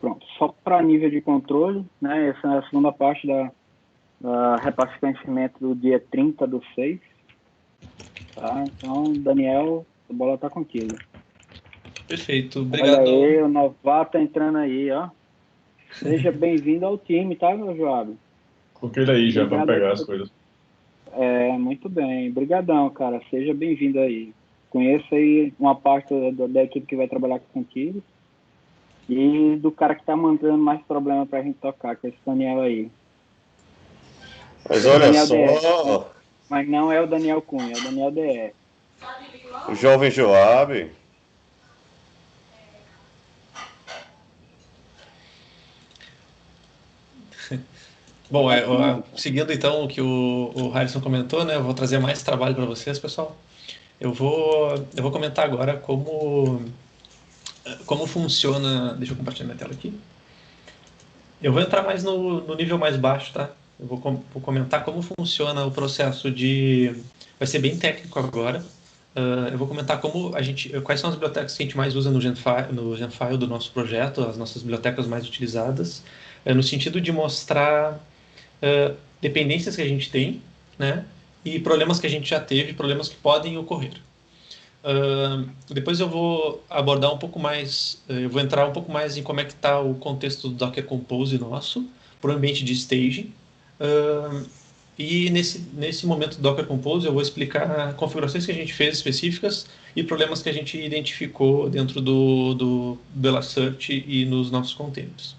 Pronto, só para nível de controle, né? Essa é a segunda parte da repassamento do dia 30/6. Tá? Então, Daniel, a bola tá contigo. Perfeito, Olha obrigado. aí, o novato entrando aí, ó. Seja bem-vindo ao time, tá, meu Joab? Coloquei ele aí já para pegar as coisas. Muito bem. Obrigadão, cara. Seja bem-vindo aí. Conheça aí uma parte da equipe que vai trabalhar contigo e do cara que tá mandando mais problema pra gente tocar, que é esse Daniel aí. Mas olha Daniel só, DR, mas não é o Daniel Cunha, é o Daniel DR. o jovem Joab. Bom, seguindo então o que o Harrison comentou, né? Eu vou trazer mais trabalho para vocês, pessoal. Eu vou comentar agora como funciona. Deixa eu compartilhar minha tela aqui. Eu vou entrar mais no nível mais baixo, tá? Eu vou comentar como funciona o processo de. Vai ser bem técnico agora. Eu vou comentar quais são as bibliotecas que a gente mais usa no Genfile do nosso projeto, as nossas bibliotecas mais utilizadas, no sentido de mostrar dependências que a gente tem, né? E problemas que a gente já teve, problemas que podem ocorrer. Depois eu vou abordar um pouco mais, eu vou entrar um pouco mais em como é que está o contexto do Docker Compose nosso, para o ambiente de staging. E nesse momento do Docker Compose eu vou explicar configurações que a gente fez específicas e problemas que a gente identificou dentro do Elasticsearch e nos nossos containers.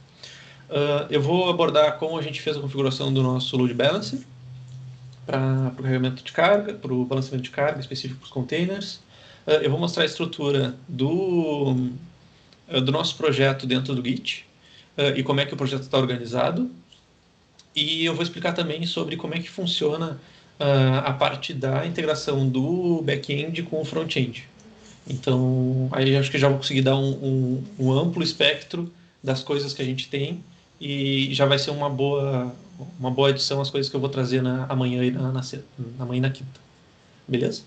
Eu vou abordar como a gente fez a configuração do nosso load balancer para o carregamento de carga, para o balanceamento de carga específico para os containers. Eu vou mostrar a estrutura do nosso projeto dentro do Git e como é que o projeto está organizado. E eu vou explicar também sobre como é que funciona a parte da integração do back-end com o front-end. Então, aí acho que já vou conseguir dar um amplo espectro das coisas que a gente tem e já vai ser uma boa adição às coisas que eu vou trazer amanhã e amanhã e na quinta. Beleza?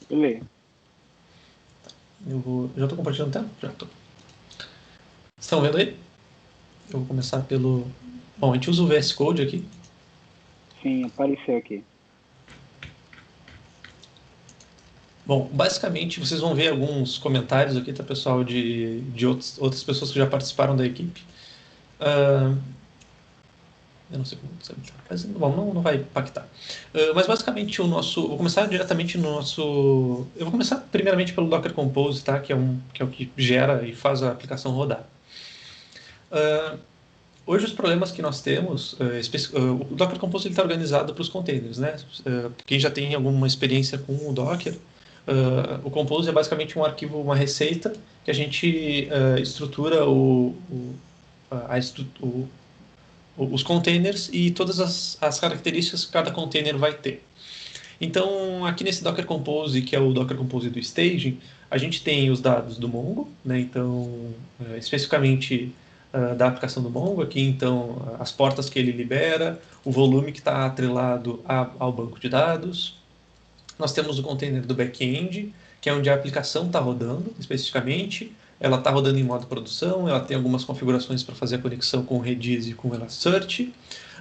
Beleza. Já estou compartilhando a tela? Já estou. Estão vendo aí? Eu vou começar pelo... Bom, a gente usa o VS Code aqui. Sim, apareceu aqui. Bom, basicamente vocês vão ver alguns comentários aqui, tá, pessoal, de outras pessoas que já participaram da equipe. Eu não sei como você está, mas bom, não vai impactar. Mas basicamente vou começar diretamente no nosso... Eu vou começar primeiramente pelo Docker Compose, tá, que é o que gera e faz a aplicação rodar. Hoje os problemas que nós temos, o Docker Compose está organizado para os containers, né? Quem já tem alguma experiência com o Docker, o Compose é basicamente um arquivo, uma receita que a gente estrutura os containers e todas as características que cada container vai ter. Então, aqui nesse Docker Compose, que é o Docker Compose do staging, a gente tem os dados do Mongo, né? Então, especificamente da aplicação do Mongo, aqui então as portas que ele libera, o volume que está atrelado ao banco de dados. Nós temos o container do back-end, que é onde a aplicação está rodando especificamente. Ela está rodando em modo produção, ela tem algumas configurações para fazer a conexão com o Redis e com o Elasticsearch.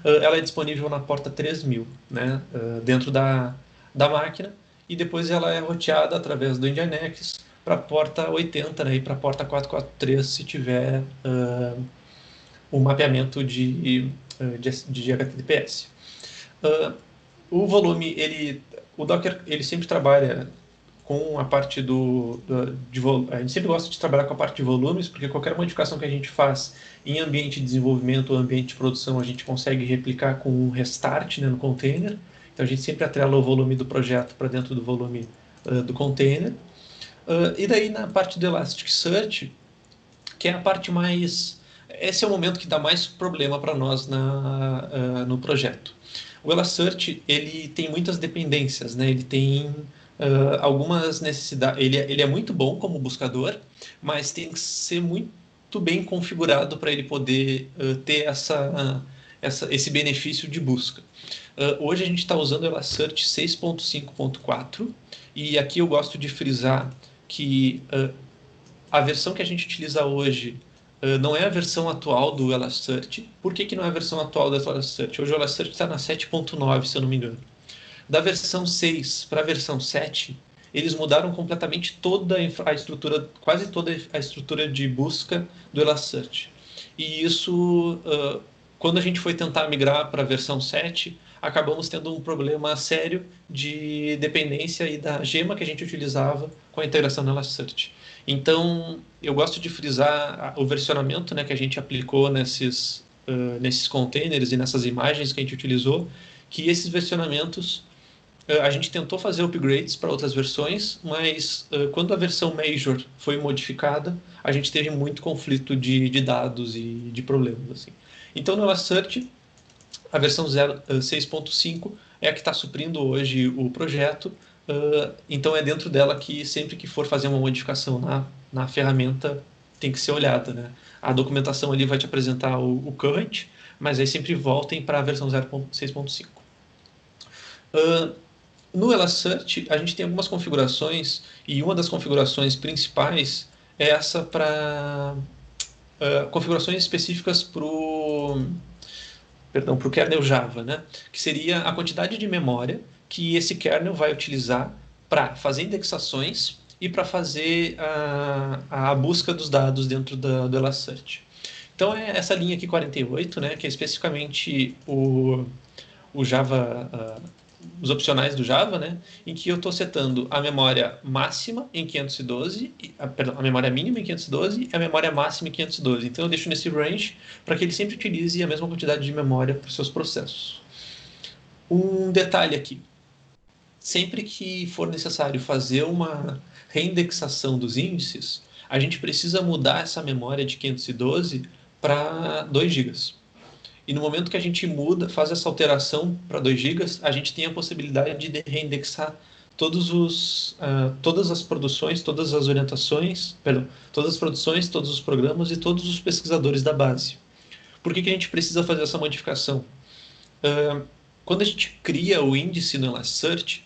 Ela é disponível na porta 3000, né, dentro da máquina, e depois ela é roteada através do Nginx para a porta 80, né, e para a porta 443 se tiver o mapeamento de HTTPS. O volume, o Docker ele sempre trabalha com a parte a gente sempre gosta de trabalhar com a parte de volumes, porque qualquer modificação que a gente faz em ambiente de desenvolvimento ou ambiente de produção, a gente consegue replicar com um restart, né, no container. Então a gente sempre atrela o volume do projeto para dentro do volume do container. E daí na parte do Elasticsearch, que é a parte mais... Esse é o momento que dá mais problema para nós no projeto. O Elasticsearch ele tem muitas dependências, né? Ele tem algumas necessidades. Ele é muito bom como buscador, mas tem que ser muito bem configurado para ele poder ter esse benefício de busca. Hoje a gente está usando o Elasticsearch 6.5.4 e aqui eu gosto de frisar que a versão que a gente utiliza hoje não é a versão atual do Elasticsearch. Por que não é a versão atual do Elasticsearch? Hoje o Elasticsearch está na 7.9, se eu não me engano. Da versão 6 para a versão 7, eles mudaram completamente toda a estrutura, quase toda a estrutura de busca do Elasticsearch. E isso, quando a gente foi tentar migrar para a versão 7, acabamos tendo um problema sério de dependência e da gema que a gente utilizava com a integração no Elasticsearch. Então, eu gosto de frisar o versionamento, né, que a gente aplicou nesses containers e nessas imagens que a gente utilizou, que esses versionamentos a gente tentou fazer upgrades para outras versões, mas quando a versão Major foi modificada, a gente teve muito conflito de dados e de problemas. Assim. Então, no Elasticsearch, a versão 6.5 é a que está suprindo hoje o projeto, então é dentro dela que sempre que for fazer uma modificação na ferramenta tem que ser olhada. Né? A documentação ali vai te apresentar o current, mas aí sempre voltem para a versão 6.5. No Elasticsearch, a gente tem algumas configurações, e uma das configurações principais é essa para configurações específicas para o kernel Java, né? Que seria a quantidade de memória que esse kernel vai utilizar para fazer indexações e para fazer a busca dos dados dentro do Elasticsearch. Então, é essa linha aqui 48, né, que é especificamente o Java... os opcionais do Java, né, em que eu estou setando a memória máxima em 512, a memória mínima em 512 e a memória máxima em 512. Então eu deixo nesse range para que ele sempre utilize a mesma quantidade de memória para os seus processos. Um detalhe aqui, sempre que for necessário fazer uma reindexação dos índices, a gente precisa mudar essa memória de 512 para 2 GB. E no momento que a gente faz essa alteração para 2 GB, a gente tem a possibilidade de reindexar todas as produções, todas as orientações, todas as produções, todos os programas e todos os pesquisadores da base. Por que a gente precisa fazer essa modificação? Quando a gente cria o índice no Elasticsearch,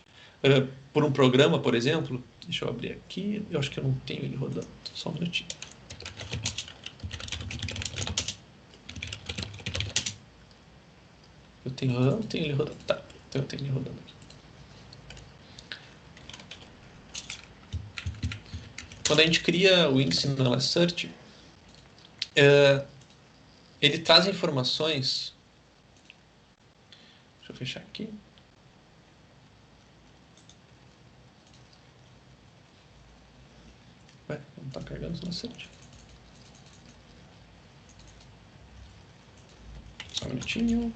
por um programa, por exemplo, deixa eu abrir aqui, eu acho que eu não tenho ele rodando, só um minutinho. Eu tenho ele rodando. Tá, então eu tenho ele rodando aqui. Quando a gente cria o índice no Elasticsearch, ele traz informações. Deixa eu fechar aqui. Ué, não está carregando o Elasticsearch. Só um minutinho.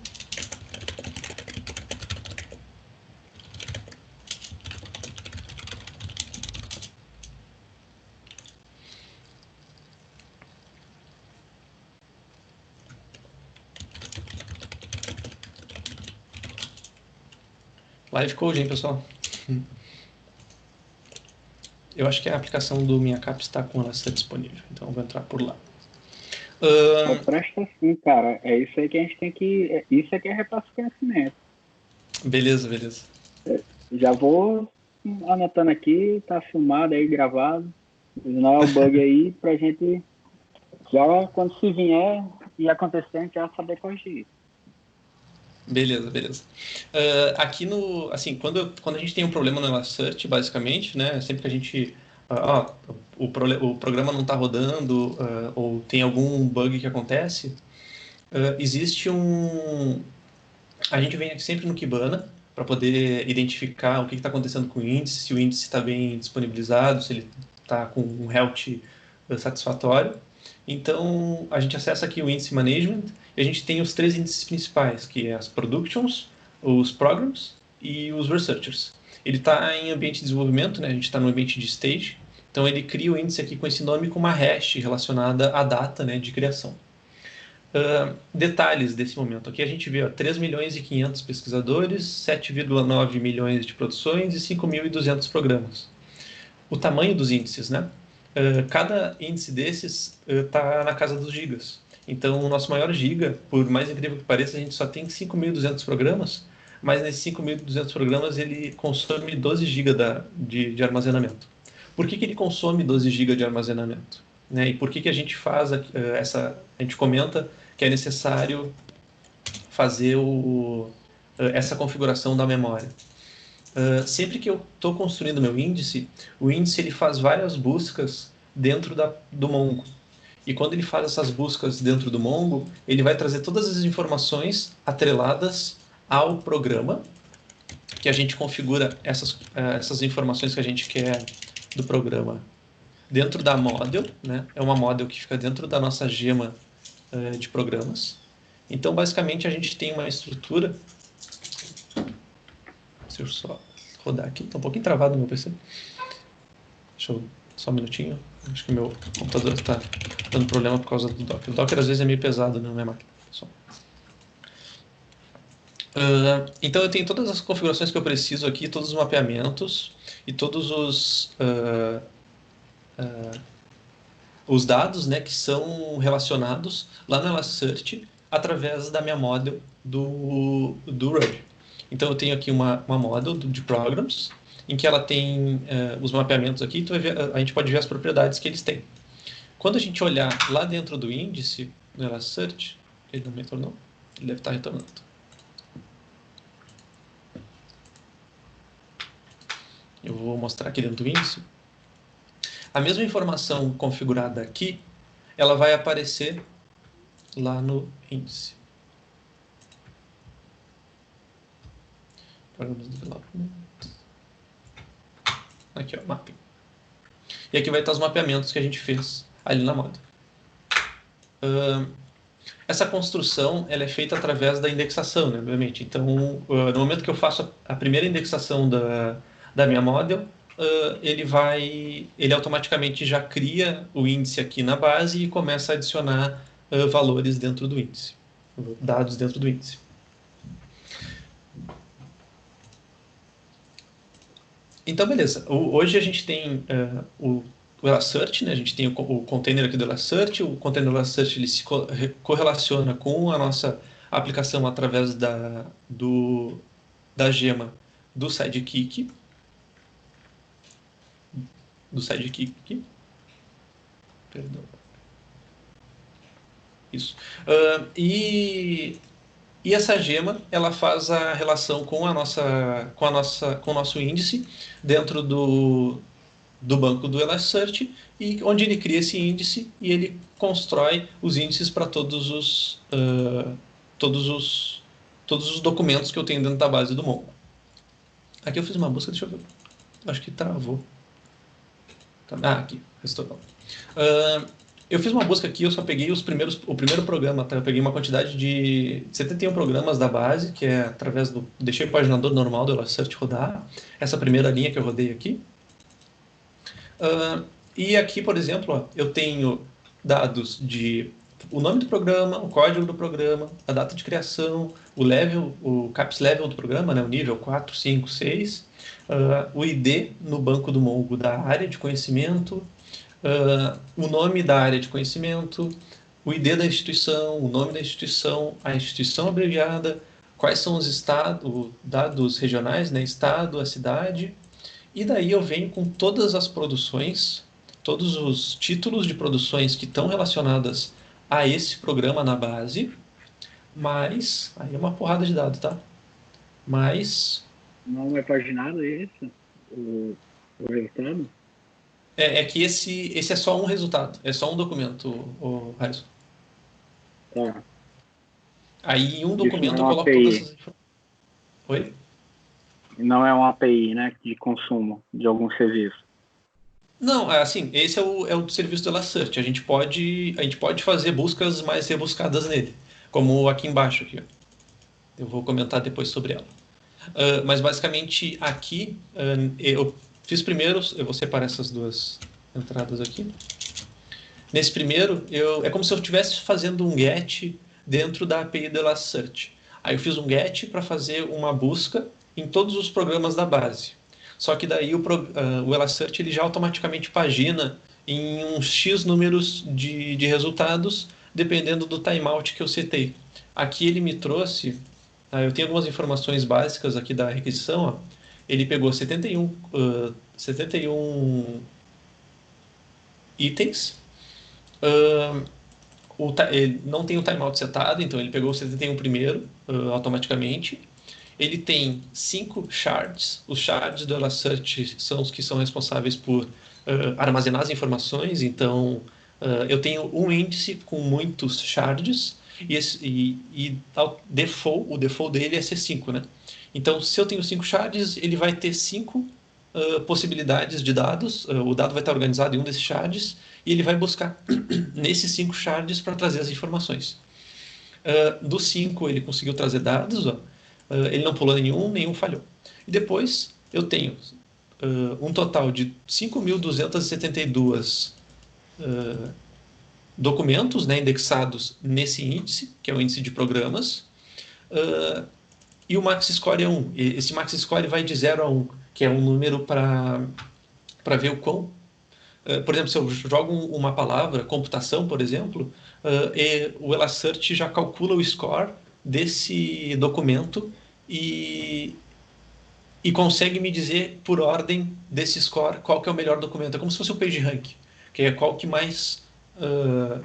Live Code, hein, pessoal? Eu acho que a aplicação do Minha Cap está com ela disponível, então eu vou entrar por lá. Presta sim, cara. É isso aí que a gente tem que... Isso aqui é repasse de conhecimento. Beleza. Já vou anotando aqui, tá filmado aí, gravado. Não é o bug aí pra gente já, quando se vier e acontecer, a gente já saber corrigir. Beleza. Aqui assim, quando a gente tem um problema no Elasticsearch, basicamente, né, sempre que a gente o programa não está rodando ou tem algum bug que acontece, existe a gente vem aqui sempre no Kibana para poder identificar o que está acontecendo com o índice, se o índice está bem disponibilizado, se ele está com um health satisfatório. Então, a gente acessa aqui o índice management e a gente tem os 3 índices principais, que é as productions, os programs e os researchers. Ele está em ambiente de desenvolvimento, né? A gente está no ambiente de stage, então ele cria o índice aqui com esse nome com uma hash relacionada à data, né, de criação. Detalhes desse momento. Aqui a gente vê 3 milhões e 500 pesquisadores, 7,9 milhões de produções e 5.200 programas. O tamanho dos índices, né? Cada índice desses está na casa dos gigas. Então, o nosso maior giga, por mais incrível que pareça, a gente só tem 5.200 programas, mas nesses 5.200 programas ele consome 12 GB de armazenamento. Por que ele consome 12 GB de armazenamento? Né? E por que a gente faz a gente comenta que é necessário fazer essa configuração da memória? Sempre que eu estou construindo meu índice, o índice ele faz várias buscas dentro do Mongo. E quando ele faz essas buscas dentro do Mongo, ele vai trazer todas as informações atreladas ao programa, que a gente configura essas informações que a gente quer do programa dentro da model, né? É uma model que fica dentro da nossa gema de programas. Então, basicamente, a gente tem uma estrutura. Deixa eu só rodar aqui, está um pouquinho travado no meu PC. Deixa eu só um minutinho. Acho que meu computador está dando problema por causa do Docker. O Docker às vezes é meio pesado na minha máquina. Então eu tenho todas as configurações que eu preciso aqui, todos os mapeamentos e todos os dados, né, que são relacionados lá no Elasticsearch através da minha model do Ruby. Então eu tenho aqui uma model de programs, em que ela tem os mapeamentos aqui, então a gente pode ver as propriedades que eles têm. Quando a gente olhar lá dentro do índice, no Elasticsearch, ele não retornou? Ele deve estar retornando. Eu vou mostrar aqui dentro do índice. A mesma informação configurada aqui, ela vai aparecer lá no índice. Programas de development. Aqui, ó, mapping. E aqui vai estar os mapeamentos que a gente fez ali na moda. Essa construção ela é feita através da indexação, né, obviamente. Então, no momento que eu faço a primeira indexação da minha model, ele automaticamente já cria o índice aqui na base e começa a adicionar valores dentro do índice, dados dentro do índice. Então, beleza. Hoje a gente tem o Elasticsearch, né? A gente tem o container aqui do Elasticsearch. O container do Elasticsearch ele se correlaciona com a nossa aplicação através da gema do Sidekick. Perdão. Isso. E essa gema ela faz a relação com o nosso índice dentro do banco do Elasticsearch, e onde ele cria esse índice e ele constrói os índices para todos os documentos que eu tenho dentro da base do Mongo. Aqui eu fiz uma busca, deixa eu ver. Acho que travou. Aqui, restaurou. Eu fiz uma busca aqui, eu só peguei o primeiro programa, tá? Eu peguei uma quantidade de 71 programas da base, que é através do... Deixei o paginador normal do Elasticsearch rodar, essa primeira linha que eu rodei aqui. E aqui, por exemplo, ó, eu tenho dados de o nome do programa, o código do programa, a data de criação, o level, o CAPS level do programa, né, o nível 4, 5, 6, o ID no banco do Mongo da área de conhecimento, o nome da área de conhecimento, o ID da instituição, o nome da instituição, a instituição abreviada, quais são os dados regionais, né, estado, a cidade, e daí eu venho com todas as produções, todos os títulos de produções que estão relacionadas a esse programa na base, mas, aí é uma porrada de dados, tá? Mas... Não é paginado isso? O resultado? É que esse é só um resultado, é só um documento, o Harrison. Tá. Aí em um documento eu não é coloco API. todas as informações. Oi? Não é uma API, né, de consumo de algum serviço. Não, assim, esse é o serviço do Elasticsearch. A gente pode fazer buscas mais rebuscadas nele, como aqui embaixo. Aqui, ó. Eu vou comentar depois sobre ela. Mas basicamente aqui eu fiz primeiro, eu vou separar essas duas entradas aqui. Nesse primeiro, é como se eu estivesse fazendo um get dentro da API do Elasticsearch. Aí eu fiz um get para fazer uma busca em todos os programas da base. Só que daí o Elasticsearch ele já automaticamente pagina em uns X números de resultados, dependendo do timeout que eu setei. Aqui ele me trouxe, eu tenho algumas informações básicas aqui da requisição. Ó. Ele pegou 71 itens. Ele não tem o timeout setado, então ele pegou o 71 primeiro, automaticamente. Ele tem 5 shards. Os shards do Elassearch são os que são responsáveis por armazenar as informações. Então, eu tenho um índice com muitos shards e o default dele é ser 5, né? Então, se eu tenho 5 shards, ele vai ter 5 possibilidades de dados. O dado vai estar organizado em um desses shards e ele vai buscar nesses 5 shards para trazer as informações. Dos 5, ele conseguiu trazer dados, ele não pulou nenhum falhou. E depois eu tenho um total de 5.272 documentos, né, indexados nesse índice, que é o índice de programas, e o max score é 1. Esse max score vai de 0 a 1, que é um número para ver o quão... por exemplo, se eu jogo uma palavra, computação, por exemplo, o Elassearch já calcula o score desse documento e consegue me dizer, por ordem desse score, qual que é o melhor documento. É como se fosse o PageRank, que é qual que mais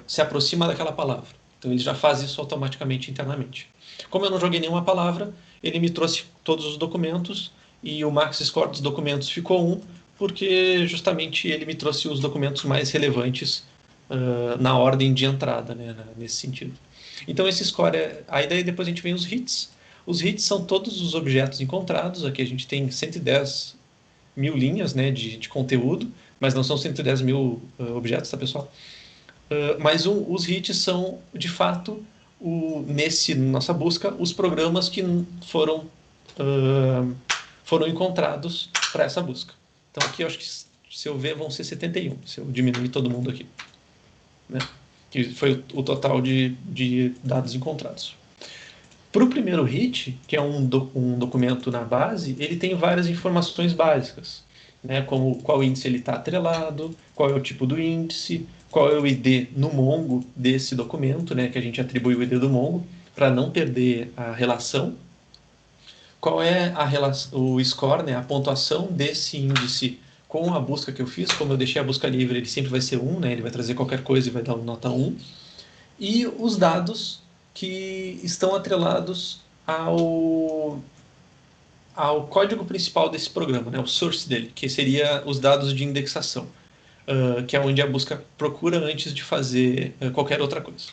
se aproxima daquela palavra. Então ele já faz isso automaticamente internamente. Como eu não joguei nenhuma palavra, ele me trouxe todos os documentos e o max score dos documentos ficou 1, porque justamente ele me trouxe os documentos mais relevantes na ordem de entrada, né, nesse sentido. Então esse score aí daí depois a gente vem os hits. Os hits são todos os objetos encontrados. Aqui a gente tem 110 mil linhas, né, de conteúdo, mas não são 110 mil objetos, tá, pessoal? Mas os hits são, de fato, nossa busca, os programas que foram encontrados para essa busca. Então aqui eu acho que, se eu ver, vão ser 71, se eu diminuir todo mundo aqui, né? Que foi o total de dados encontrados. Para o primeiro hit, que é um documento na base, ele tem várias informações básicas, né? Como qual índice ele está atrelado, qual é o tipo do índice, qual é o ID no Mongo desse documento, né? Que a gente atribui o ID do Mongo para não perder a relação. Qual é o score, né? A pontuação desse índice com a busca que eu fiz. Como eu deixei a busca livre, ele sempre vai ser 1, né? Ele vai trazer qualquer coisa e vai dar uma nota 1. E os dados que estão atrelados ao código principal desse programa, né, o source dele, que seria os dados de indexação, que é onde a busca procura antes de fazer qualquer outra coisa.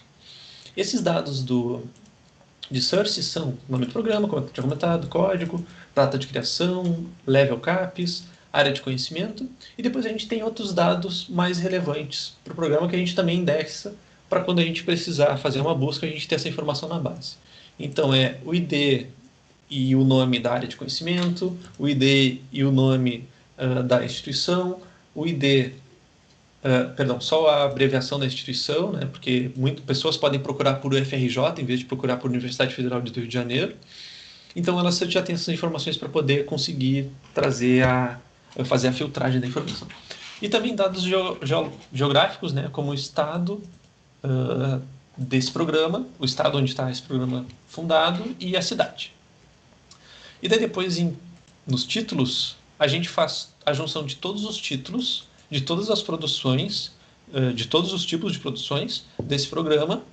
Esses dados de source são nome do programa, como eu tinha comentado, código, data de criação, level caps, área de conhecimento, e depois a gente tem outros dados mais relevantes para o programa que a gente também indexa para quando a gente precisar fazer uma busca, a gente ter essa informação na base. Então é o ID e o nome da área de conhecimento, o ID e o nome da instituição, o ID, só a abreviação da instituição, né, porque muitas pessoas podem procurar por UFRJ em vez de procurar por Universidade Federal do Rio de Janeiro. Então ela já tem essas informações para poder conseguir fazer a filtragem da informação. E também dados geográficos, né, como o estado desse programa, o estado onde está esse programa fundado e a cidade. E daí depois, nos títulos, a gente faz a junção de todos os títulos, de todas as produções, de todos os tipos de produções desse programa,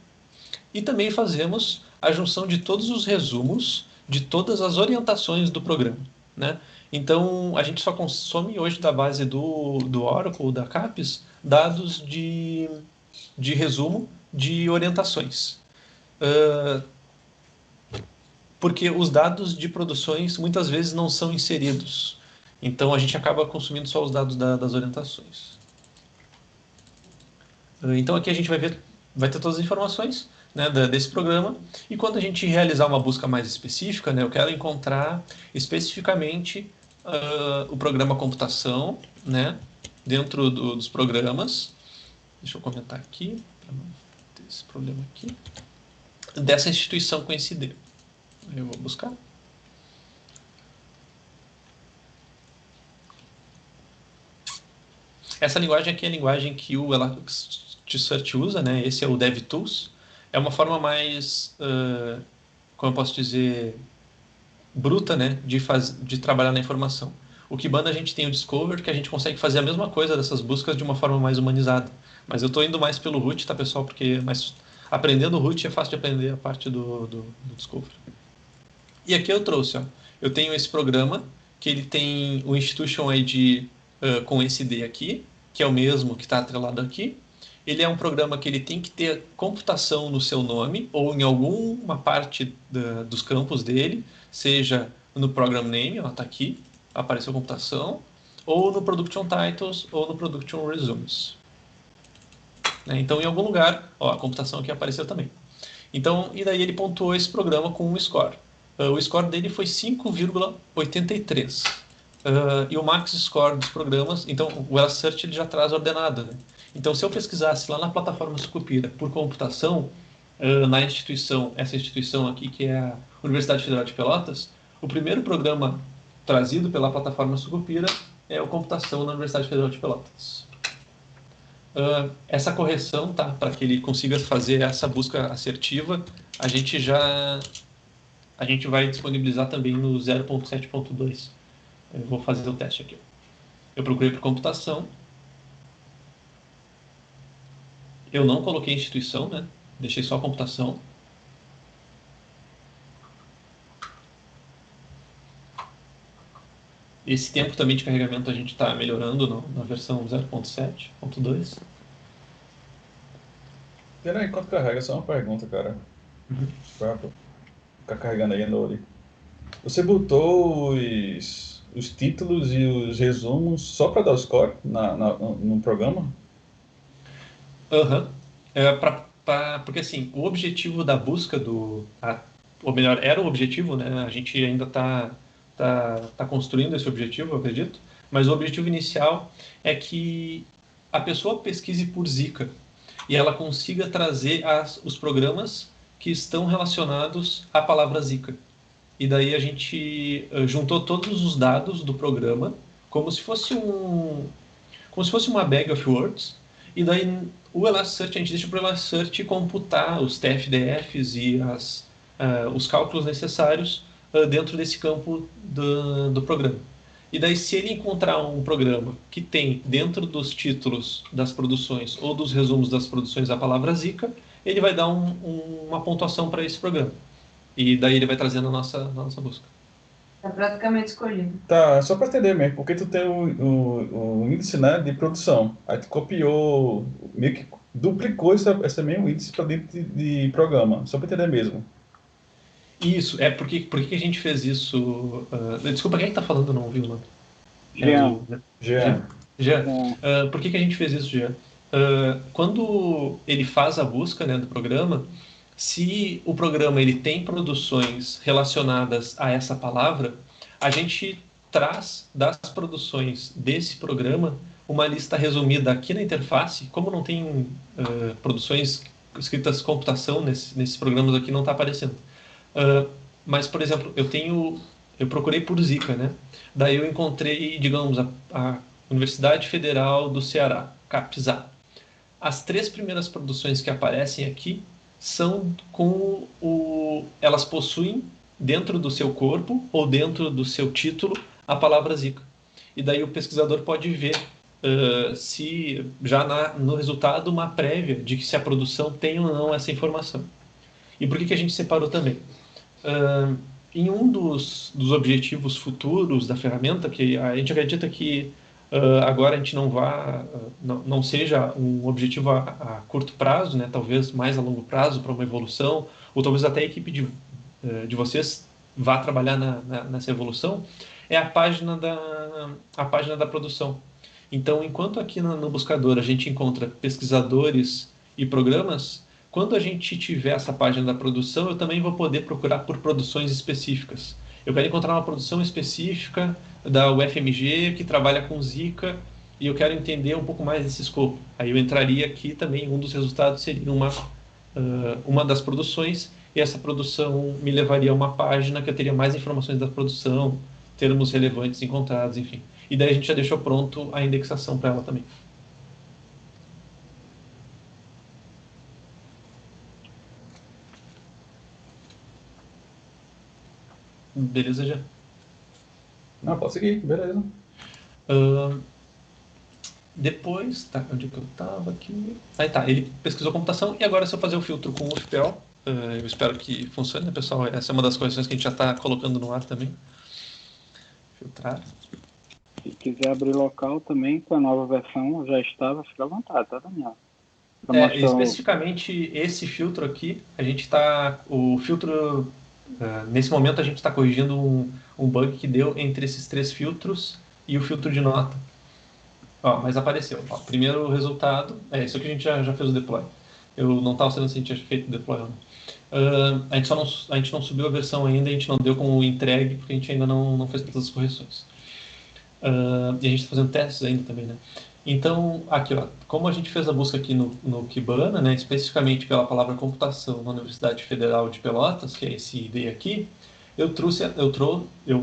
e também fazemos a junção de todos os resumos de todas as orientações do programa, né? Então, a gente só consome hoje da base do Oracle, da CAPES, dados de resumo de orientações. Porque os dados de produções muitas vezes não são inseridos. Então a gente acaba consumindo só os dados das orientações. Então aqui a gente vai ter todas as informações, né, desse programa. E quando a gente realizar uma busca mais específica, né, eu quero encontrar especificamente o programa computação, né, dentro dos programas. Deixa eu comentar aqui, para não ter esse problema aqui. Dessa instituição com esse ID. Eu vou buscar. Essa linguagem aqui é a linguagem que o Elasticsearch usa, né? Esse é o DevTools. É uma forma mais, como eu posso dizer, bruta, né, de trabalhar na informação. O Kibana a gente tem o Discover, que a gente consegue fazer a mesma coisa dessas buscas de uma forma mais humanizada. Mas eu estou indo mais pelo root, tá, pessoal? Porque aprendendo o root é fácil de aprender a parte do Discover. E aqui eu trouxe, ó, eu tenho esse programa, que ele tem o Institution ID com esse ID aqui, que é o mesmo que está atrelado aqui. Ele é um programa que ele tem que ter computação no seu nome, ou em alguma parte dos campos dele, seja no Program Name, está aqui, apareceu computação, ou no Production Titles, ou no Production Resumes. Né? Então, em algum lugar, ó, a computação aqui apareceu também. Então, e daí ele pontuou esse programa com um score. O score dele foi 5,83. E o max score dos programas, então o Elasticsearch ele já traz ordenado, né? Então, se eu pesquisasse lá na plataforma Sucupira por computação, na instituição, essa instituição aqui, que é a Universidade Federal de Pelotas, o primeiro programa trazido pela plataforma Sucupira é o Computação na Universidade Federal de Pelotas. Essa correção, tá, para que ele consiga fazer essa busca assertiva, a gente vai disponibilizar também no 0.7.2. Eu vou fazer o teste aqui. Eu procurei por computação. Eu não coloquei instituição, né? Deixei só a computação. Esse tempo também de carregamento a gente está melhorando na versão 0.7.2. Peraí, enquanto carrega, só uma pergunta, cara. Pra ficar carregando aí no Node. Você botou os títulos e os resumos só para dar o score no programa? Aham. Porque assim, o objetivo da busca ou melhor, era o objetivo, né? A gente ainda tá construindo esse objetivo, eu acredito. Mas o objetivo inicial é que a pessoa pesquise por Zika e ela consiga trazer os programas que estão relacionados à palavra Zika. E daí a gente juntou todos os dados do programa como se fosse uma bag of words, e daí o Elasticsearch, a gente deixa para o Elasticsearch computar os TF-DFs e os cálculos necessários dentro desse campo do programa. E daí, se ele encontrar um programa que tem dentro dos títulos das produções ou dos resumos das produções a palavra Zika, ele vai dar uma pontuação para esse programa. E daí ele vai trazer na nossa busca. Está praticamente escolhido. Tá, só para entender mesmo, porque tu tem o índice, né, de produção. Aí tu copiou, meio que duplicou esse mesmo índice para dentro de programa. Só para entender mesmo. Isso, por que a gente fez isso? Desculpa, quem é que tá falando, não ouviu o nome? Jean. Jean. Jean. Por que a gente fez isso, Jean? Quando ele faz a busca, né, do programa, se o programa ele tem produções relacionadas a essa palavra, a gente traz das produções desse programa uma lista resumida aqui na interface. Como não tem produções escritas computação nesses programas aqui, não está aparecendo. Mas, por exemplo, eu procurei por Zika, né? Daí eu encontrei, digamos, a Universidade Federal do Ceará, CAPSA. As 3 primeiras produções que aparecem aqui são elas possuem dentro do seu corpo ou dentro do seu título a palavra Zika. E daí o pesquisador pode ver se já no resultado uma prévia de que se a produção tem ou não essa informação. E por que a gente separou também? Em um dos objetivos futuros da ferramenta, que a gente acredita que agora a gente não seja um objetivo a curto prazo, né, talvez mais a longo prazo para uma evolução, ou talvez até a equipe de vocês vá trabalhar nessa evolução, é a página da produção. Então, enquanto aqui no buscador a gente encontra pesquisadores e programas, quando a gente tiver essa página da produção, eu também vou poder procurar por produções específicas. Eu quero encontrar uma produção específica da UFMG que trabalha com Zika e eu quero entender um pouco mais desse escopo. Aí eu entraria aqui também, um dos resultados seria uma das produções, e essa produção me levaria a uma página que eu teria mais informações da produção, termos relevantes encontrados, enfim. E daí a gente já deixou pronto a indexação para ela também. Beleza, já? Não, pode seguir, beleza. Depois, tá, onde que eu estava aqui? Aí tá, ele pesquisou computação e agora se eu fazer o filtro com o UFPEL, eu espero que funcione, né, pessoal? Essa é uma das correções que a gente já está colocando no ar também. Filtrar. Se quiser abrir local também, com a nova versão já estava, fica à vontade, tá, Daniel? Especificamente esse filtro aqui, a gente está. O filtro. Nesse momento a gente está corrigindo um bug que deu entre esses 3 filtros e o filtro de nota. Mas apareceu. Primeiro resultado. Isso aqui a gente já fez o deploy. Eu não estava sabendo se a gente tinha feito o deploy ou não. A gente não subiu a versão ainda, a gente não deu como entregue, porque a gente ainda não fez todas as correções. E a gente está fazendo testes ainda também, né? Então, aqui, como a gente fez a busca aqui no Kibana, né, especificamente pela palavra computação na Universidade Federal de Pelotas, que é esse ID aqui, eu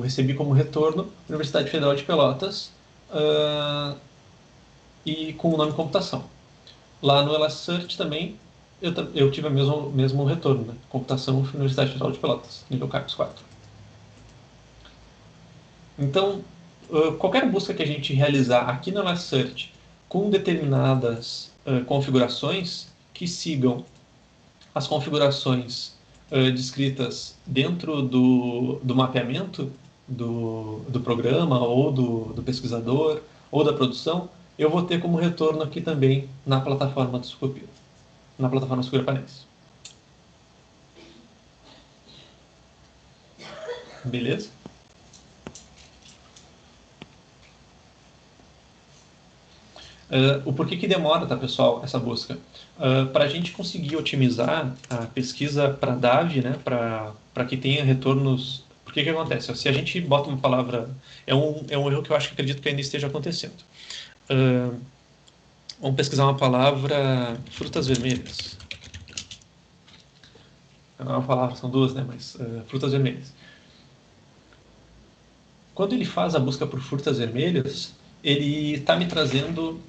recebi como retorno Universidade Federal de Pelotas e com o nome computação. Lá no Elasticsearch também eu tive o mesmo retorno, né? Computação Universidade Federal de Pelotas, nível CAPES 4. Então, qualquer busca que a gente realizar aqui no Elasticsearch com determinadas configurações que sigam as configurações descritas dentro do mapeamento do programa ou do pesquisador ou da produção, eu vou ter como retorno aqui também na plataforma do Sucupira, na plataforma Sucupira Painéis. Beleza? O porquê que demora, tá, pessoal, essa busca? Para a gente conseguir otimizar a pesquisa para DAV, né, para que tenha retornos. Porque que acontece? Se a gente bota uma palavra. É um erro que eu acredito que ainda esteja acontecendo. Vamos pesquisar uma palavra frutas vermelhas. Não é uma palavra, são duas, né, mas frutas vermelhas. Quando ele faz a busca por frutas vermelhas, ele está me trazendo.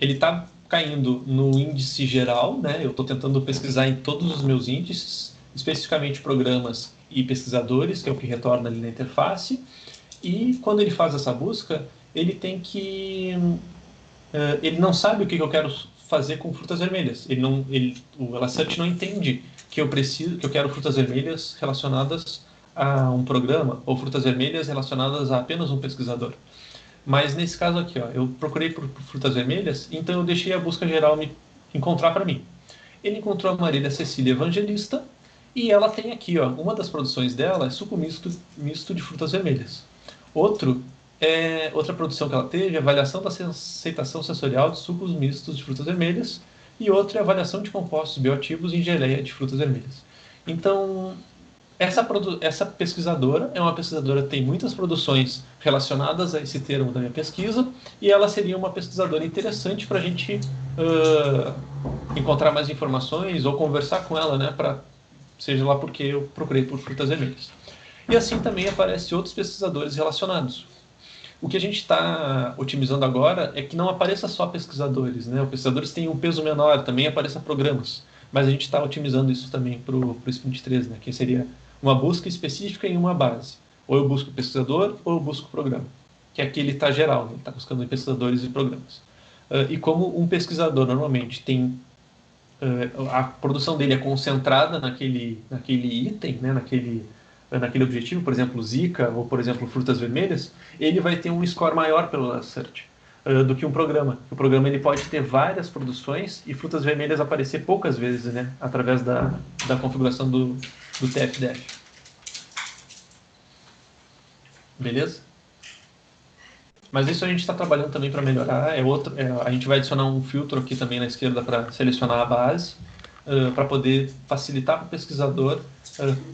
Ele está caindo no índice geral, né? Eu estou tentando pesquisar em todos os meus índices, especificamente programas e pesquisadores, que é o que retorna ali na interface. E quando ele faz essa busca, ele tem que... ele não sabe o que eu quero fazer com frutas vermelhas. O Elasticsearch não entende que eu quero frutas vermelhas relacionadas a um programa ou frutas vermelhas relacionadas a apenas um pesquisador. Mas nesse caso aqui, eu procurei por frutas vermelhas, então eu deixei a busca geral me encontrar para mim. Ele encontrou a Marília Cecília Evangelista e ela tem aqui, uma das produções dela é suco misto de frutas vermelhas. Outra produção que ela teve é avaliação da aceitação sensorial de sucos mistos de frutas vermelhas e outra é avaliação de compostos bioativos em geleia de frutas vermelhas. Então, essa pesquisadora é uma pesquisadora que tem muitas produções relacionadas a esse termo da minha pesquisa e ela seria uma pesquisadora interessante para a gente encontrar mais informações ou conversar com ela, né, seja lá porque eu procurei por frutas vermelhas. E assim também aparecem outros pesquisadores relacionados. O que a gente está otimizando agora é que não apareça só pesquisadores, né? Os pesquisadores têm um peso menor, também apareçam programas. Mas a gente está otimizando isso também para o Sprint 3, né? Que seria uma busca específica em uma base. Ou eu busco pesquisador, ou eu busco programa. Que aqui ele está geral, né? Ele está buscando pesquisadores e programas. E como um pesquisador normalmente tem... a produção dele é concentrada naquele item, né? naquele objetivo, por exemplo, Zika ou, por exemplo, frutas vermelhas, ele vai ter um score maior pelo Elasticsearch do que um programa. O programa ele pode ter várias produções e frutas vermelhas aparecer poucas vezes, né, através da configuração do TF-Def. Beleza? Mas isso a gente está trabalhando também para melhorar. A gente vai adicionar um filtro aqui também na esquerda para selecionar a base, para poder facilitar para o pesquisador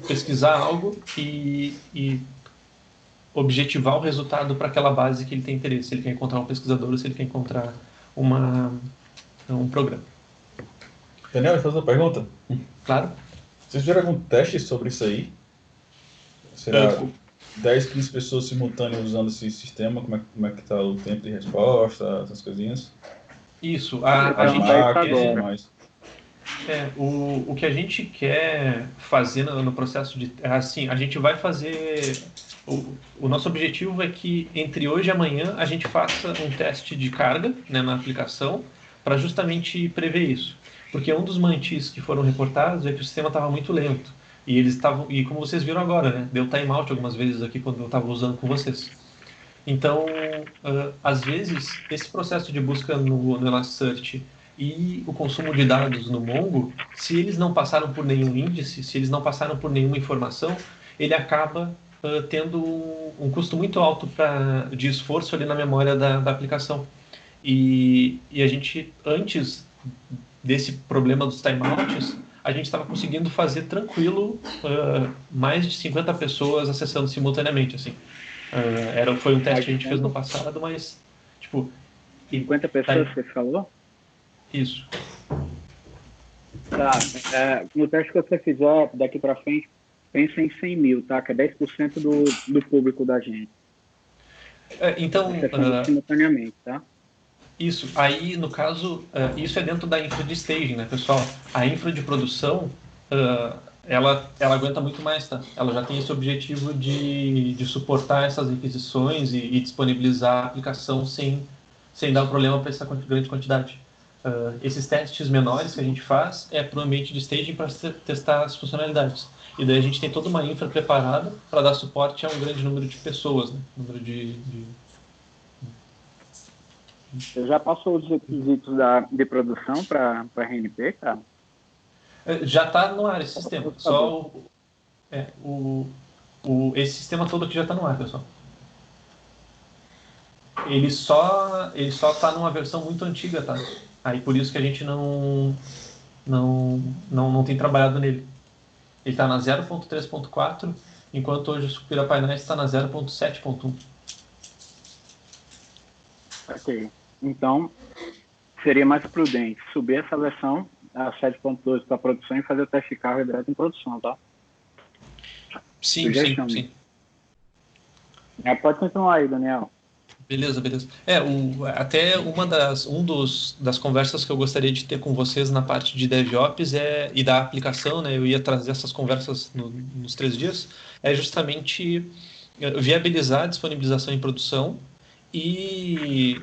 pesquisar algo e objetivar o resultado para aquela base que ele tem interesse. Se ele quer encontrar um pesquisador ou se ele quer encontrar um programa. Daniel, deixa eu fazer uma pergunta. Claro. Vocês fizeram algum teste sobre isso aí? Será 10, 15 pessoas simultâneas usando esse sistema? Como é que está o tempo de resposta, essas coisinhas? Isso. A gente agora. o que a gente quer fazer no processo de... Assim, a gente vai fazer O nosso objetivo é que entre hoje e amanhã a gente faça um teste de carga, né, na aplicação para justamente prever isso. Porque um dos mantis que foram reportados é que o sistema estava muito lento. E eles estavam, e como vocês viram agora, né, deu timeout algumas vezes aqui quando eu estava usando com vocês. Então, às vezes, esse processo de busca no Elasticsearch e o consumo de dados no Mongo, se eles não passaram por nenhum índice, se eles não passaram por nenhuma informação, ele acaba tendo um custo muito alto de esforço ali na memória da aplicação. E a gente, antes desse problema dos timeouts, a gente estava conseguindo fazer tranquilo mais de 50 pessoas acessando simultaneamente, assim. Foi um teste que a gente fez no passado, mas, tipo... 50 pessoas, você falou? Isso. Tá, no teste que você fizer daqui para frente, pensa em 100 mil, tá? Que é 10% do público da gente. Então... simultaneamente, tá? Isso. Aí, no caso, isso é dentro da infra de staging, né, pessoal? A infra de produção, ela aguenta muito mais, tá? Ela já tem esse objetivo de suportar essas requisições e disponibilizar a aplicação sem dar um problema para essa grande quantidade. Esses testes menores que a gente faz é para o ambiente de staging para testar as funcionalidades. E daí a gente tem toda uma infra preparada para dar suporte a um grande número de pessoas, né? Número Você já passou os requisitos de produção para RNP, cara? Já está no ar esse sistema. Só esse sistema todo aqui já está no ar, pessoal. Ele só está numa versão muito antiga, tá? Aí por isso que a gente não tem trabalhado nele. Ele está na 0.3.4, enquanto hoje o Supira Painéis está na 0.7.1. Ok. Então, seria mais prudente subir essa versão, a 7.2 para produção e fazer o teste de carga direto em produção, tá? Sim. Pode continuar aí, Daniel. Beleza. Até das conversas que eu gostaria de ter com vocês na parte de DevOps e da aplicação, né? Eu ia trazer essas conversas nos 3 dias, é justamente viabilizar a disponibilização em produção e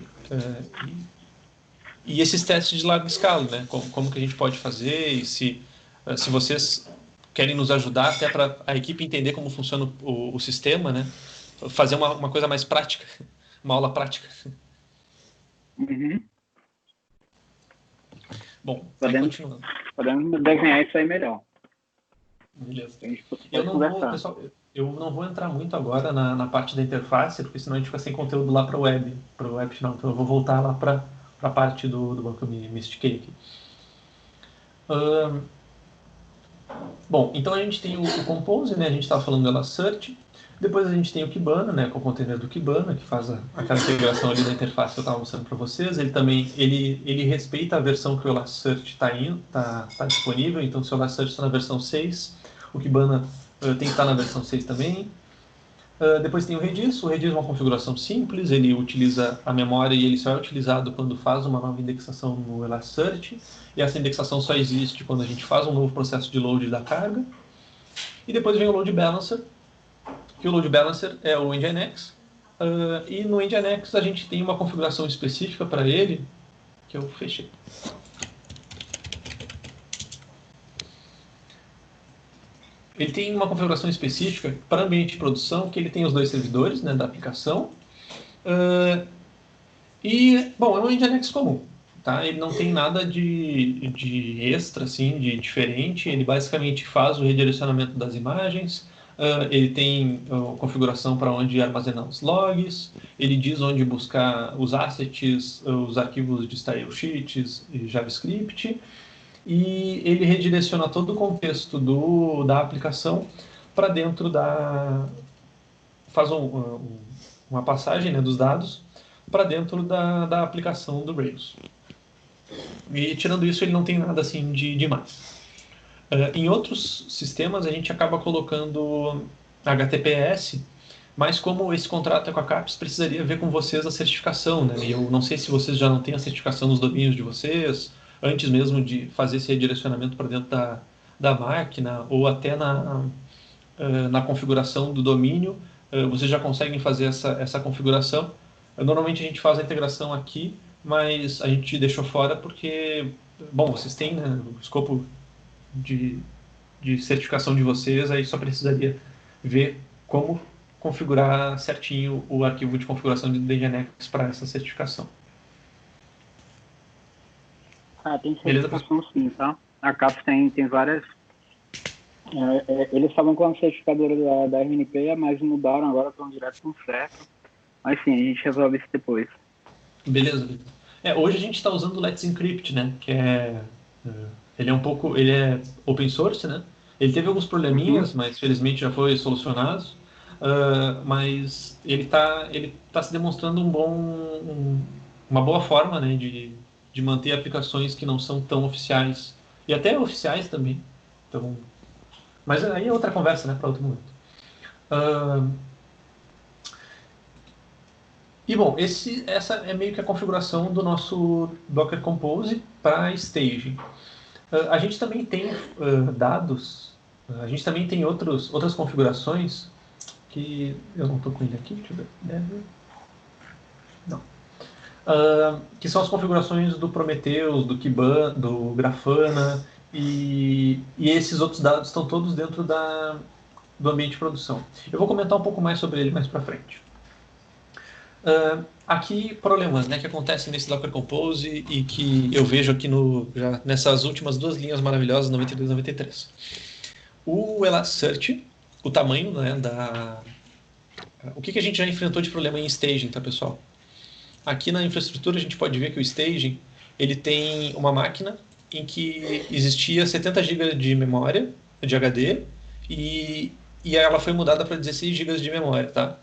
esses testes de larga escala, né? Como que a gente pode fazer e se vocês querem nos ajudar até para a equipe entender como funciona o sistema, né? Fazer uma coisa mais prática, uma aula prática. Uhum. Bom, continuando. Podemos desenhar isso aí melhor. Beleza. Pessoal, eu não vou entrar muito agora na parte da interface, porque senão a gente fica sem conteúdo lá para o web final. Então eu vou voltar lá para a parte do banco que eu me estiquei aqui. Bom, então a gente tem o Compose, né? A gente estava falando do Elasticsearch. Depois a gente tem o Kibana, né? Com o container do Kibana, que faz aquela integração ali da interface que eu estava mostrando para vocês. Ele também ele respeita a versão que o Elasticsearch está disponível. Então, se o Elasticsearch está na versão 6, o Kibana tem que estar na versão 6 também. Depois tem o Redis. O Redis é uma configuração simples, ele utiliza a memória e ele só é utilizado quando faz uma nova indexação no Elasticsearch. E essa indexação só existe quando a gente faz um novo processo de load da carga. E depois vem o Load Balancer, que o Load Balancer é o Nginx. E no Nginx a gente tem uma configuração específica para ele, que eu fechei. Ele tem uma configuração específica para ambiente de produção, que ele tem os 2 servidores, né, da aplicação. Bom, é um Nginx comum. Tá? Ele não tem nada de extra, assim, de diferente. Ele basicamente faz o redirecionamento das imagens. Ele tem configuração para onde armazenar os logs. Ele diz onde buscar os assets, os arquivos de stylesheets e JavaScript. E ele redireciona todo o contexto da aplicação para dentro faz uma passagem, né, dos dados para dentro da aplicação do Rails. E tirando isso, ele não tem nada assim de demais. Em outros sistemas, a gente acaba colocando HTTPS, mas como esse contrato é com a CAPES, precisaria ver com vocês a certificação, né? E eu não sei se vocês já não têm a certificação nos domínios de vocês, antes mesmo de fazer esse redirecionamento para dentro da máquina, ou até na configuração do domínio, vocês já conseguem fazer essa configuração. Normalmente a gente faz a integração aqui, mas a gente deixou fora porque, bom, vocês têm, né, o escopo de certificação de vocês, aí só precisaria ver como configurar certinho o arquivo de configuração de Nginx para essa certificação. Tem Beleza, certificação sim, tá? A CAPES tem várias... eles estavam com a certificadora da RNP, mas mudaram agora, estão direto com o CERT. Mas sim, a gente resolve isso depois. Beleza. Hoje a gente está usando o Let's Encrypt, né? Que ele é ele é open source, né? Ele teve alguns probleminhas, mas felizmente já foi solucionado. Mas ele tá se demonstrando uma boa forma, né, de manter aplicações que não são tão oficiais e até oficiais também. Então, mas aí é outra conversa, né, para outro momento. E bom, essa é meio que a configuração do nosso Docker Compose para staging. A gente também tem dados, a gente também tem outras configurações que eu não estou com ele aqui, deixa eu ver. Não. Que são as configurações do Prometheus, do Kibana, do Grafana, e esses outros dados estão todos dentro do ambiente de produção. Eu vou comentar um pouco mais sobre ele mais para frente. Aqui, problemas, né, que acontecem nesse Docker Compose e que eu vejo aqui já nessas últimas duas linhas maravilhosas, 92 e 93. O Elasticsearch, o tamanho, né, o que a gente já enfrentou de problema em staging, tá, pessoal? Aqui na infraestrutura a gente pode ver que o staging ele tem uma máquina em que existia 70 GB de memória, de HD, e ela foi mudada para 16 GB de memória, tá?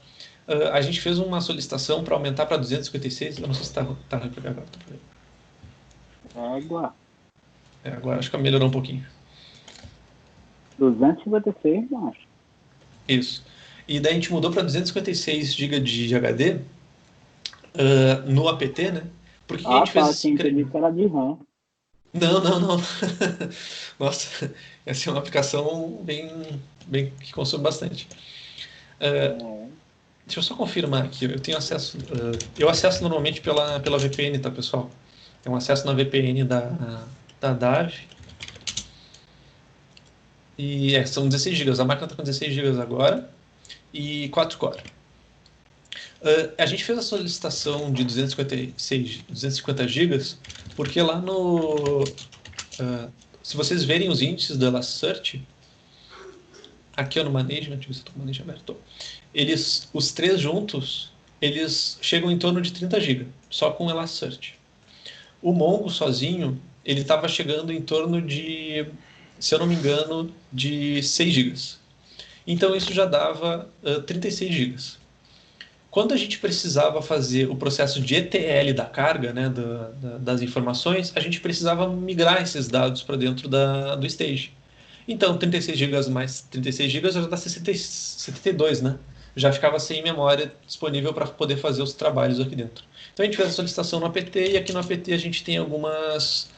A gente fez uma solicitação para aumentar para 256, eu não sei se está agora. Égua. Agora acho que melhorou um pouquinho. 256, não acho. Isso. E daí a gente mudou para 256 GB de HD no apt, né? Por que a gente fez isso? Entendi que era de RAM. Não. Nossa, essa é uma aplicação bem que consome bastante. Deixa eu só confirmar aqui. Eu tenho acesso. Eu acesso normalmente pela VPN, tá, pessoal? É um acesso na VPN da DAV. E são 16 GB. A máquina está com 16 GB agora e 4 core. A gente fez a solicitação de 250 GB porque lá no... se vocês verem os índices do Elasticsearch, aqui no Management, deixa eu ver se eu estou com o Management aberto. Os três juntos, eles chegam em torno de 30 GB, só com o Elasticsearch. O Mongo sozinho, ele estava chegando em torno de, se eu não me engano, de 6 GB. Então isso já dava 36 GB. Quando a gente precisava fazer o processo de ETL da carga, né, das informações, a gente precisava migrar esses dados para dentro do stage. Então, 36 GB mais 36 GB já dá 72, né? Já ficava sem memória disponível para poder fazer os trabalhos aqui dentro. Então a gente fez a solicitação no apt e aqui no apt a gente tem alguns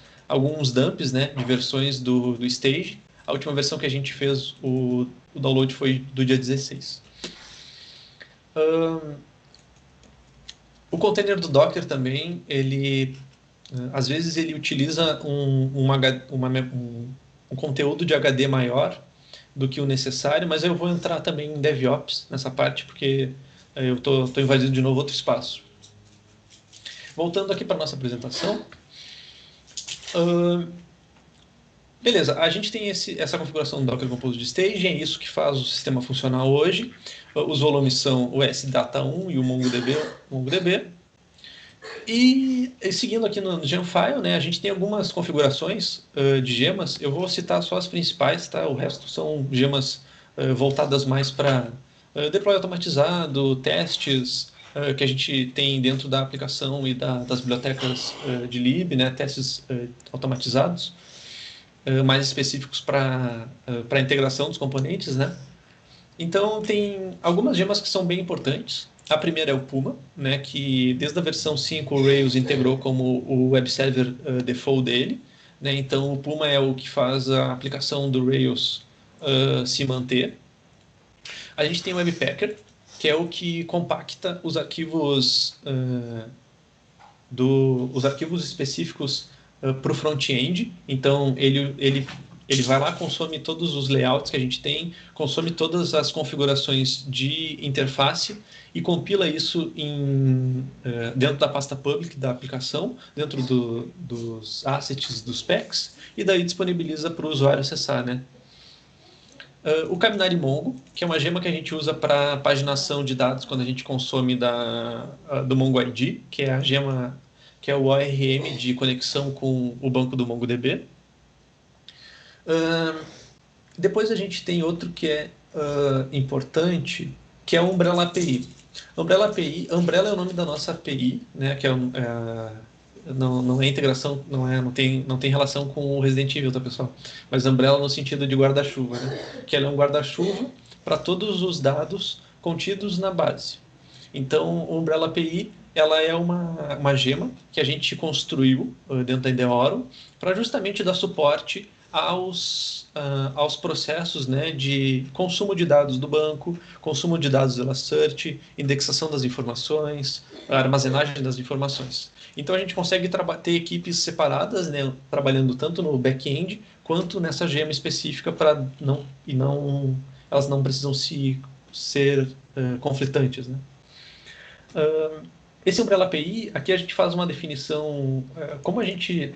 dumps, né, de versões do stage. A última versão que a gente fez, o download foi do dia 16. O container do Docker também, às vezes ele utiliza um conteúdo de HD maior do que o necessário, mas eu vou entrar também em DevOps nessa parte, porque eu estou invadindo de novo outro espaço. Voltando aqui para a nossa apresentação. Beleza, a gente tem essa configuração do Docker Compose de Staging, é isso que faz o sistema funcionar hoje. Os volumes são o SData1 e o MongoDB. E seguindo aqui no Gemfile, né, a gente tem algumas configurações de gemas. Eu vou citar só as principais, tá? O resto são gemas voltadas mais para deploy automatizado, testes que a gente tem dentro da aplicação e das bibliotecas de lib, né, testes automatizados, mais específicos para a integração dos componentes, né? Então tem algumas gemas que são bem importantes. A primeira é o Puma, né, que desde a versão 5 o Rails integrou como o web server default dele, né, então o Puma é o que faz a aplicação do Rails se manter. A gente tem o Webpacker, que é o que compacta os arquivos os arquivos específicos para o front-end. Então, ele vai lá, consome todos os layouts que a gente tem, consome todas as configurações de interface e compila isso dentro da pasta public da aplicação, dentro dos assets, dos specs, e daí disponibiliza para o usuário acessar, né? O Caminari Mongo, que é uma gema que a gente usa para paginação de dados quando a gente consome do MongoID, que é a gema, que é o ORM de conexão com o banco do MongoDB. Depois a gente tem outro que é importante, que é o Umbrella API. Umbrella é o nome da nossa API, né, que não é integração, não tem relação com o Resident Evil, tá, pessoal? Mas Umbrella no sentido de guarda-chuva, né? Que ela é um guarda-chuva para todos os dados contidos na base. Então, o Umbrella API, ela é uma gema que a gente construiu dentro da Endeavor para justamente dar suporte aos processos, né, de consumo de dados do banco, consumo de dados do Elasticsearch, indexação das informações, armazenagem das informações. Então a gente consegue ter equipes separadas, né, trabalhando tanto no back-end quanto nessa gema específica elas não precisam ser conflitantes, né? Esse Umbrella API, aqui a gente faz uma definição, como a gente,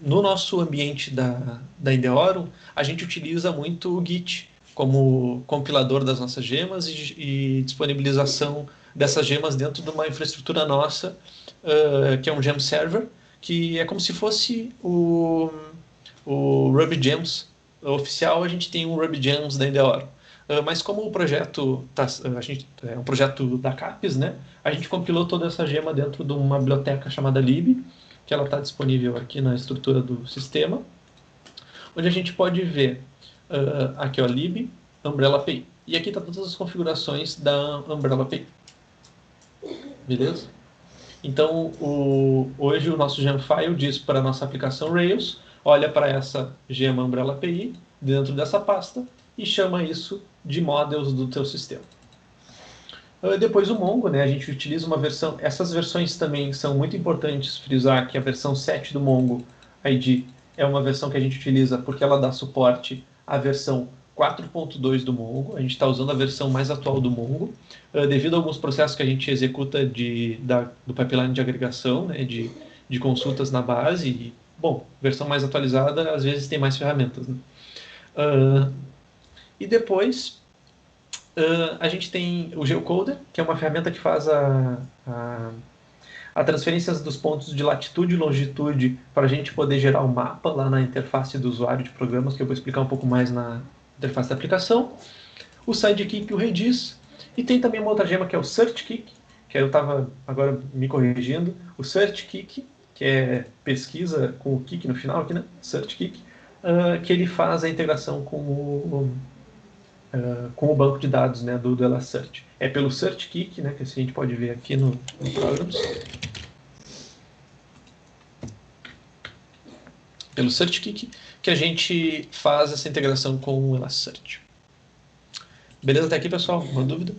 no nosso ambiente da Endeavor, a gente utiliza muito o Git como compilador das nossas gemas e disponibilização dessas gemas dentro de uma infraestrutura nossa, que é um gem server, que é como se fosse o RubyGems oficial. A gente tem um RubyGems da Endeavor. Mas como o projeto é um projeto da CAPES, né, a gente compilou toda essa gema dentro de uma biblioteca chamada lib, que ela está disponível aqui na estrutura do sistema, onde a gente pode ver aqui, ó, lib, Umbrella API. E aqui está todas as configurações da Umbrella API. Beleza? Então, hoje o nosso gemfile diz para a nossa aplicação Rails, olha para essa gema Umbrella API dentro dessa pasta e chama isso de models do teu sistema. Depois o Mongo, né, a gente utiliza uma versão, essas versões também são muito importantes frisar que a versão 7 do Mongo ID é uma versão que a gente utiliza porque ela dá suporte à versão 4.2 do Mongo. A gente está usando a versão mais atual do Mongo, devido a alguns processos que a gente executa do pipeline de agregação, né, de consultas na base. E, bom, versão mais atualizada às vezes tem mais ferramentas, né? E depois a gente tem o Geocoder, que é uma ferramenta que faz a transferência dos pontos de latitude e longitude para a gente poder gerar um mapa lá na interface do usuário de programas, que eu vou explicar um pouco mais na interface da aplicação. O Sidekick e o Redis. E tem também uma outra gema que é o SearchKick, que eu estava agora me corrigindo. O SearchKick, que é pesquisa com o kick no final aqui, né? SearchKick, que ele faz a integração com o banco de dados, né, do Elasticsearch. É pelo SearchKick, né, que a gente pode ver aqui no Programs. Pelo SearchKick que a gente faz essa integração com o Elasticsearch. Beleza até aqui, pessoal? Alguma dúvida?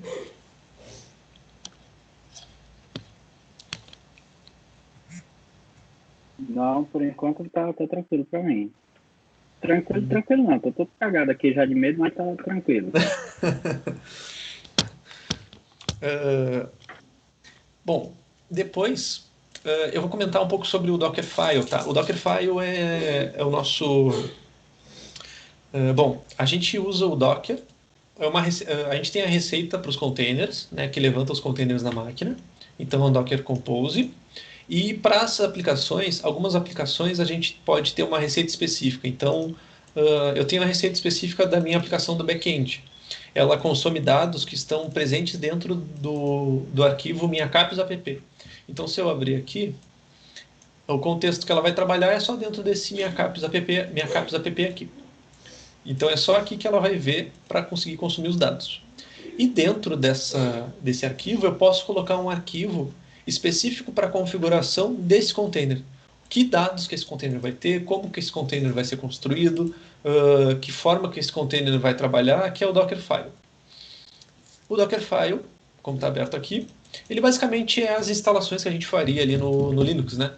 Não, por enquanto tá tranquilo para mim. Tranquilo não, tô todo cagado aqui já de medo, mas tá tranquilo. Bom, depois eu vou comentar um pouco sobre o Dockerfile, tá? O Dockerfile é o nosso... bom, a gente usa o Docker, a gente tem a receita para os containers, né, que levanta os containers na máquina, então é um Docker Compose. E para as aplicações, algumas aplicações a gente pode ter uma receita específica. Então, eu tenho a receita específica da minha aplicação do back-end. Ela consome dados que estão presentes dentro do arquivo minha capes.app. Então, se eu abrir aqui, o contexto que ela vai trabalhar é só dentro desse minha capes.app aqui. Então, é só aqui que ela vai ver para conseguir consumir os dados. E dentro desse arquivo, eu posso colocar um arquivo específico para a configuração desse container. Que dados que esse container vai ter, como que esse container vai ser construído, que forma que esse container vai trabalhar, que é o Dockerfile. O Dockerfile como está aberto aqui, ele basicamente é as instalações que a gente faria ali no Linux, né?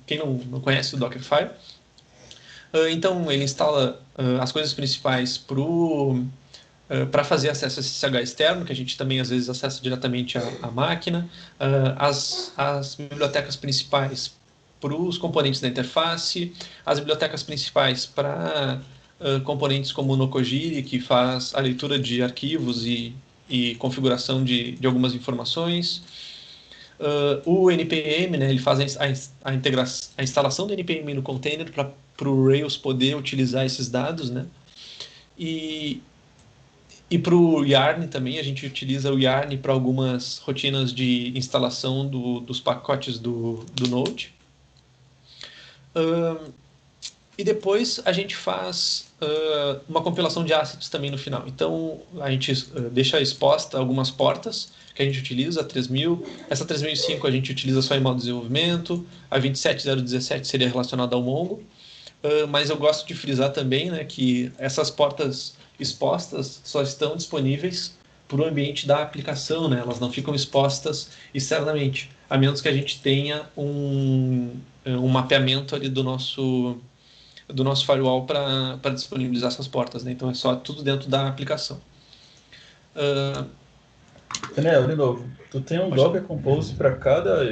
Quem não conhece o Dockerfile, então ele instala as coisas principais para fazer acesso a SSH externo, que a gente também às vezes acessa diretamente a máquina, as bibliotecas principais para os componentes da interface, as bibliotecas principais para componentes como o Nokogiri, que faz a leitura de arquivos e configuração de algumas informações. O NPM, né, ele faz a instalação do NPM no container para o Rails poder utilizar esses dados, né? E para o Yarn também, a gente utiliza o Yarn para algumas rotinas de instalação dos pacotes do Node. E depois a gente faz uma compilação de assets também no final. Então, a gente deixa exposta algumas portas que a gente utiliza, a 3000. Essa 3005 a gente utiliza só em modo desenvolvimento. A 27017 seria relacionada ao Mongo. Mas eu gosto de frisar também, né, que essas portas expostas só estão disponíveis para o ambiente da aplicação, né? Elas não ficam expostas externamente, a menos que a gente tenha um mapeamento ali do nosso firewall para disponibilizar essas portas, né? Então é só tudo dentro da aplicação. Daniel, de novo, tu tem um Docker Compose para cada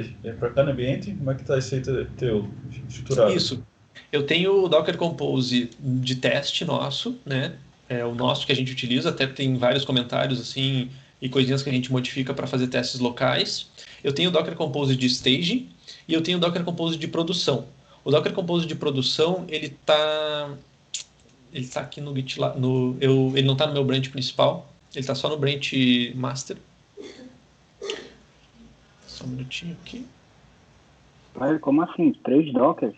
ambiente? Como é que está esse teu estruturado? Isso. Eu tenho o Docker Compose de teste nosso, né? É o nosso que a gente utiliza, até tem vários comentários assim e coisinhas que a gente modifica para fazer testes locais. Eu tenho o Docker Compose de staging e eu tenho o Docker Compose de produção. O Docker Compose de produção, ele tá aqui no GitLab, ele não está no meu branch principal, ele está só no branch master. Só um minutinho aqui. Como assim? 3 Dockers?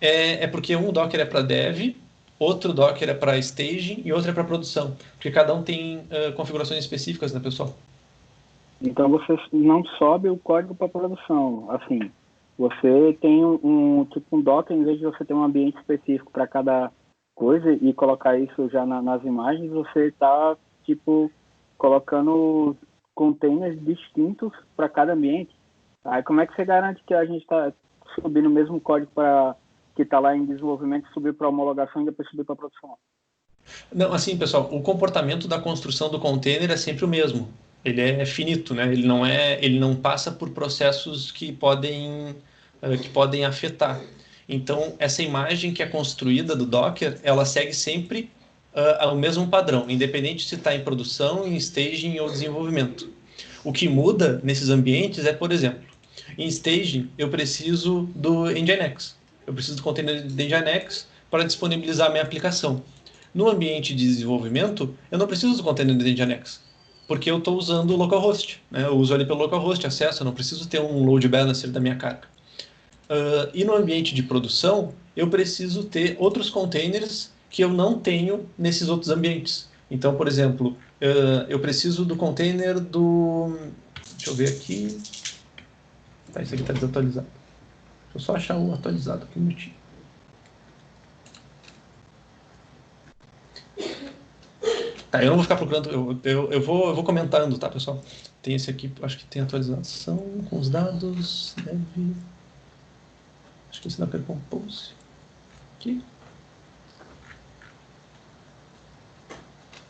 É porque um Docker é para dev, outro Docker é para staging e outro é para produção, porque cada um tem configurações específicas, né, pessoal? Então você não sobe o código para produção. Assim, você tem um Docker, em vez de você ter um ambiente específico para cada coisa e colocar isso já nas imagens, você está colocando containers distintos para cada ambiente. Aí como é que você garante que a gente está subindo o mesmo código que está lá em desenvolvimento, subir para homologação e depois subir para produção? Não, assim, pessoal, o comportamento da construção do container é sempre o mesmo. Ele é finito, né? Ele não passa por processos que podem afetar. Então, essa imagem que é construída do Docker, ela segue sempre o mesmo padrão, independente se está em produção, em staging ou desenvolvimento. O que muda nesses ambientes é, por exemplo, em staging eu preciso do Nginx. Eu preciso do container de Nginx para disponibilizar a minha aplicação. No ambiente de desenvolvimento, eu não preciso do container de Nginx, porque eu estou usando o localhost, né? Eu uso ali pelo localhost acesso, eu não preciso ter um load balancer da minha carga. E no ambiente de produção, eu preciso ter outros containers que eu não tenho nesses outros ambientes. Então, por exemplo, eu preciso do container do... Deixa eu ver aqui... Tá, isso aqui está desatualizado. Deixa eu só achar o atualizado aqui um minutinho. Tá, eu não vou ficar procurando, eu vou comentando, tá, pessoal? Tem esse aqui, acho que tem atualização com os dados, deve... Acho que esse Docker Compose. Aqui.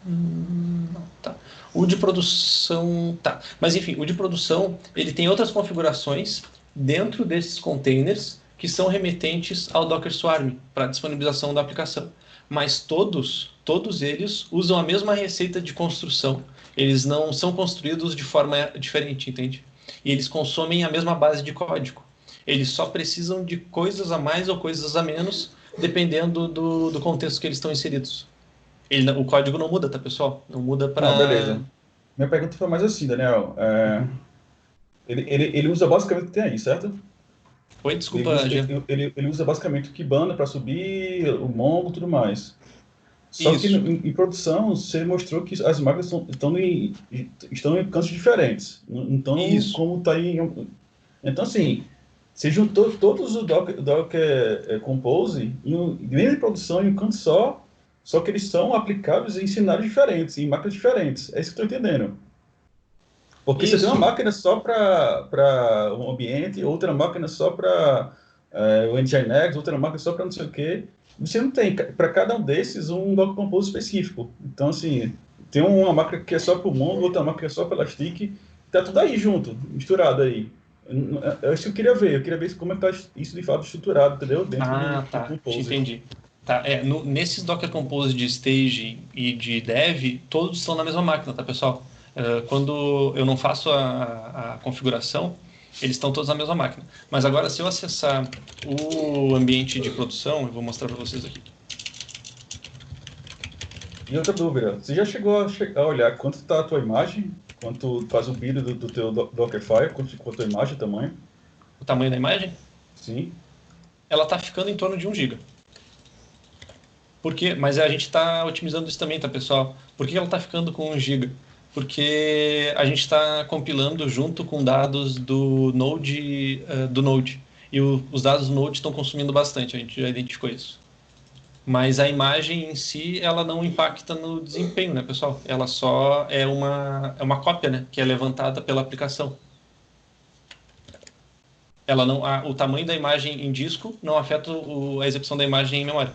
Não, tá. O de produção, tá. Mas enfim, o de produção, ele tem outras configurações dentro desses containers que são remetentes ao Docker Swarm para disponibilização da aplicação. Mas todos eles usam a mesma receita de construção. Eles não são construídos de forma diferente, entende? E eles consomem a mesma base de código. Eles só precisam de coisas a mais ou coisas a menos, dependendo do contexto que eles estão inseridos. O código não muda, tá, pessoal? Não muda para... Não, beleza. Minha pergunta foi mais assim, Daniel. Ele usa basicamente o que tem aí, certo? Oi, desculpa, Jean. Ele usa basicamente o Kibana para subir, o Mongo e tudo mais. Só Isso. que em produção, você mostrou que as máquinas estão em cantos diferentes. Não estão Isso. como está aí. Então, assim, você juntou todos os Docker Compose dentro de produção em um canto só que eles são aplicáveis em cenários diferentes, em máquinas diferentes. É isso que eu estou entendendo. Porque Isso. você tem uma máquina só para um ambiente, outra máquina só para o Nginx, outra máquina só para não sei o quê. Você não tem, para cada um desses, um Docker Compose específico. Então, assim, tem uma máquina que é só para o Mongo, outra máquina que é só para Elastic, tá tudo aí junto, misturado aí. É isso que eu queria ver como é que tá isso de fato estruturado, entendeu? Dentro do Tá, te Compose. entendi. Tá, nesses Docker Compose de Stage e de Dev, todos estão na mesma máquina, tá, pessoal? Quando eu não faço a configuração, eles estão todos na mesma máquina. Mas agora, se eu acessar o ambiente de produção, eu vou mostrar para vocês aqui. E outra dúvida, você já chegou a olhar quanto está a tua imagem? Quanto faz o build do teu Dockerfile? Quanto ficou a tua imagem, o tamanho? O tamanho da imagem? Sim. Ela está ficando em torno de 1 GB. Por quê? Mas a gente está otimizando isso também, tá, pessoal? Por que ela está ficando com 1 GB? Porque a gente está compilando junto com dados do Node, E os dados do Node estão consumindo bastante, a gente já identificou isso. Mas a imagem em si, ela não impacta no desempenho, né, pessoal? Ela só é uma cópia, né, que é levantada pela aplicação. Ela não, o tamanho da imagem em disco não afeta a execução da imagem em memória.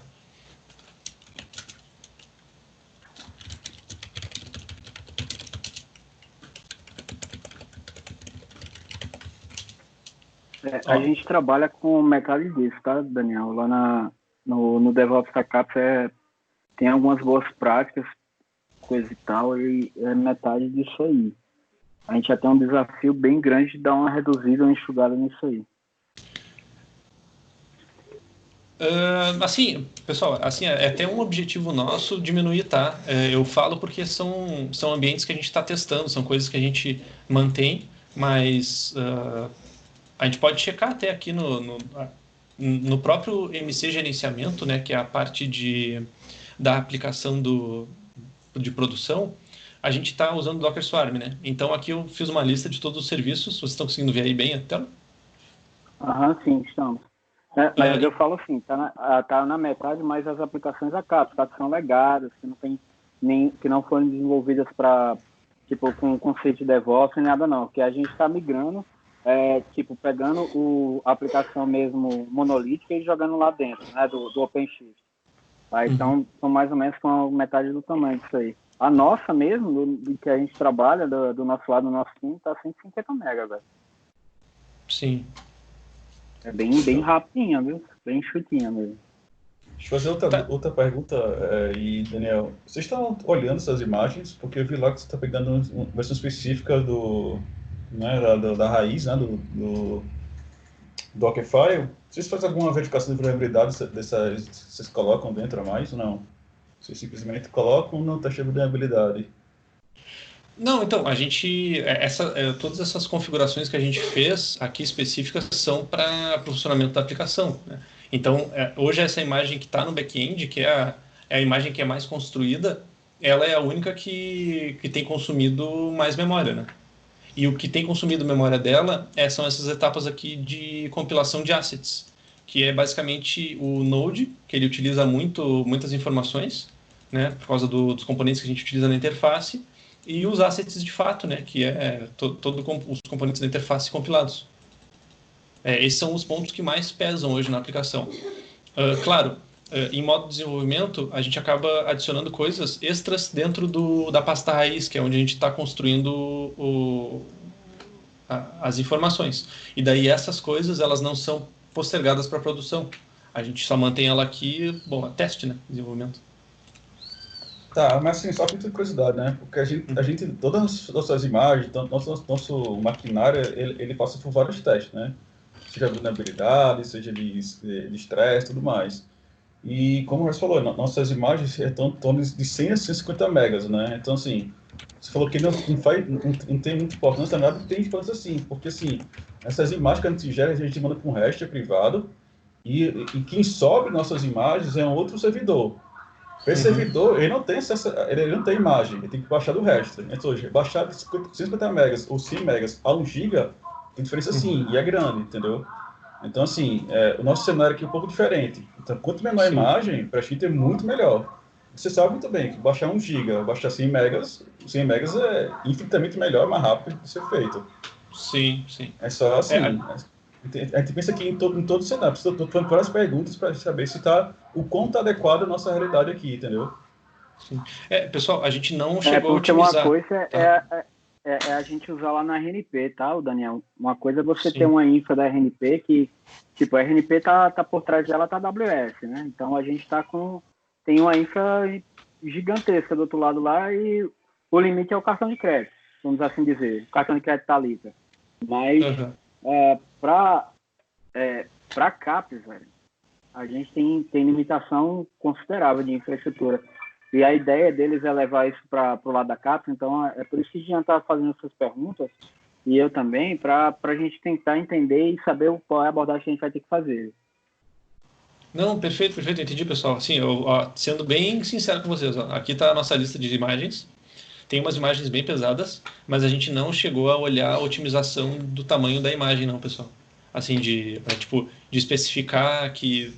A gente trabalha com metade disso, tá, Daniel? Lá no DevOps Backup tem algumas boas práticas, coisa e tal, e é metade disso aí. A gente já tem um desafio bem grande de dar uma reduzida, uma enxugada nisso aí. Assim, pessoal, assim, é até um objetivo nosso diminuir, tá? Eu falo porque são ambientes que a gente está testando, são coisas que a gente mantém, mas a gente pode checar até aqui no próprio MC Gerenciamento, né, que é a parte da aplicação de produção, a gente está usando Docker Swarm, né? Então aqui eu fiz uma lista de todos os serviços, vocês estão conseguindo ver aí bem a tela? Sim, estamos. Mas eu falo assim, tá na metade, mas as aplicações ACAP são legadas, que não foram desenvolvidas para, tipo, com conceito de DevOps nem nada não, que a gente está migrando, pegando a aplicação mesmo monolítica e jogando lá dentro, né, do OpenShift. Tá? Então, são mais ou menos com a metade do tamanho disso aí. A nossa mesmo, do que a gente trabalha, do nosso lado, do nosso time, tá 150 MB, velho. Sim. É bem rapidinha, viu? Bem chutinha mesmo. Deixa eu fazer outra pergunta, Daniel. Vocês estão olhando essas imagens? Porque eu vi lá que você está pegando uma versão específica da raiz, né, do Dockerfile. Vocês fazem alguma verificação de vulnerabilidade vocês colocam dentro a mais ou não? Vocês simplesmente colocam no teste de vulnerabilidade? Não, então, a gente, todas essas configurações que a gente fez aqui específicas são para o funcionamento da aplicação, né? Então, hoje essa imagem que está no back-end, que é a imagem que é mais construída, ela é a única que tem consumido mais memória, né? E o que tem consumido memória dela são essas etapas aqui de compilação de assets, que é basicamente o Node, que ele utiliza muitas informações, né, por causa dos componentes que a gente utiliza na interface, e os assets de fato, né, que é todos os componentes da interface compilados. Esses são os pontos que mais pesam hoje na aplicação. Claro, em modo de desenvolvimento, a gente acaba adicionando coisas extras dentro da pasta raiz, que é onde a gente está construindo as informações. E daí essas coisas, elas não são postergadas para a produção. A gente só mantém ela aqui, a teste, né, desenvolvimento. Tá, mas assim, só por curiosidade, né? Porque a gente todas as nossas imagens, nosso maquinário, ele passa por vários testes, né? Seja de vulnerabilidade, seja de estresse, tudo mais. E como você falou, nossas imagens estão em torno de 100 a 150 megas, né? Então, assim, você falou que não tem muita importância, nada tem importância assim, porque, assim, essas imagens que a gente gera, a gente manda para um REST privado, e quem sobe nossas imagens é um outro servidor. Esse servidor, ele não tem imagem, ele tem que baixar do resto. Então, hoje, baixar de 150 megas ou 100 megas a 1 giga, tem diferença sim, e é grande, entendeu? Então, assim, o nosso cenário aqui é um pouco diferente. Então, quanto menor a imagem, para a gente é muito melhor. você sabe muito bem que baixar 1 GB, baixar 100 megas é infinitamente melhor, mais rápido de ser feito. Sim, sim. É só assim. A gente pensa aqui em todo o cenário. Estou falando várias perguntas para saber se o quão está adequado à nossa realidade aqui, entendeu? Sim. Pessoal, a gente não chegou a Porque uma otimizar. coisa Tá? é a gente usar lá na RNP, tá, Daniel? Uma coisa é você Sim. ter uma infra da RNP que, tipo, a RNP tá por trás dela, tá a AWS, né? Então a gente tem uma infra gigantesca do outro lado lá e o limite é o cartão de crédito, vamos assim dizer. O cartão de crédito tá ali, tá? Mas para CAPES, velho, a gente tem limitação considerável de infraestrutura. E a ideia deles é levar isso para o lado da CAPES, então é por isso que a gente está fazendo essas perguntas, e eu também, para a gente tentar entender e saber qual é a abordagem que a gente vai ter que fazer. Não, perfeito, entendi, pessoal. Assim, sendo bem sincero com vocês, aqui está a nossa lista de imagens. Tem umas imagens bem pesadas, mas a gente não chegou a olhar a otimização do tamanho da imagem, não, pessoal. Assim, de especificar que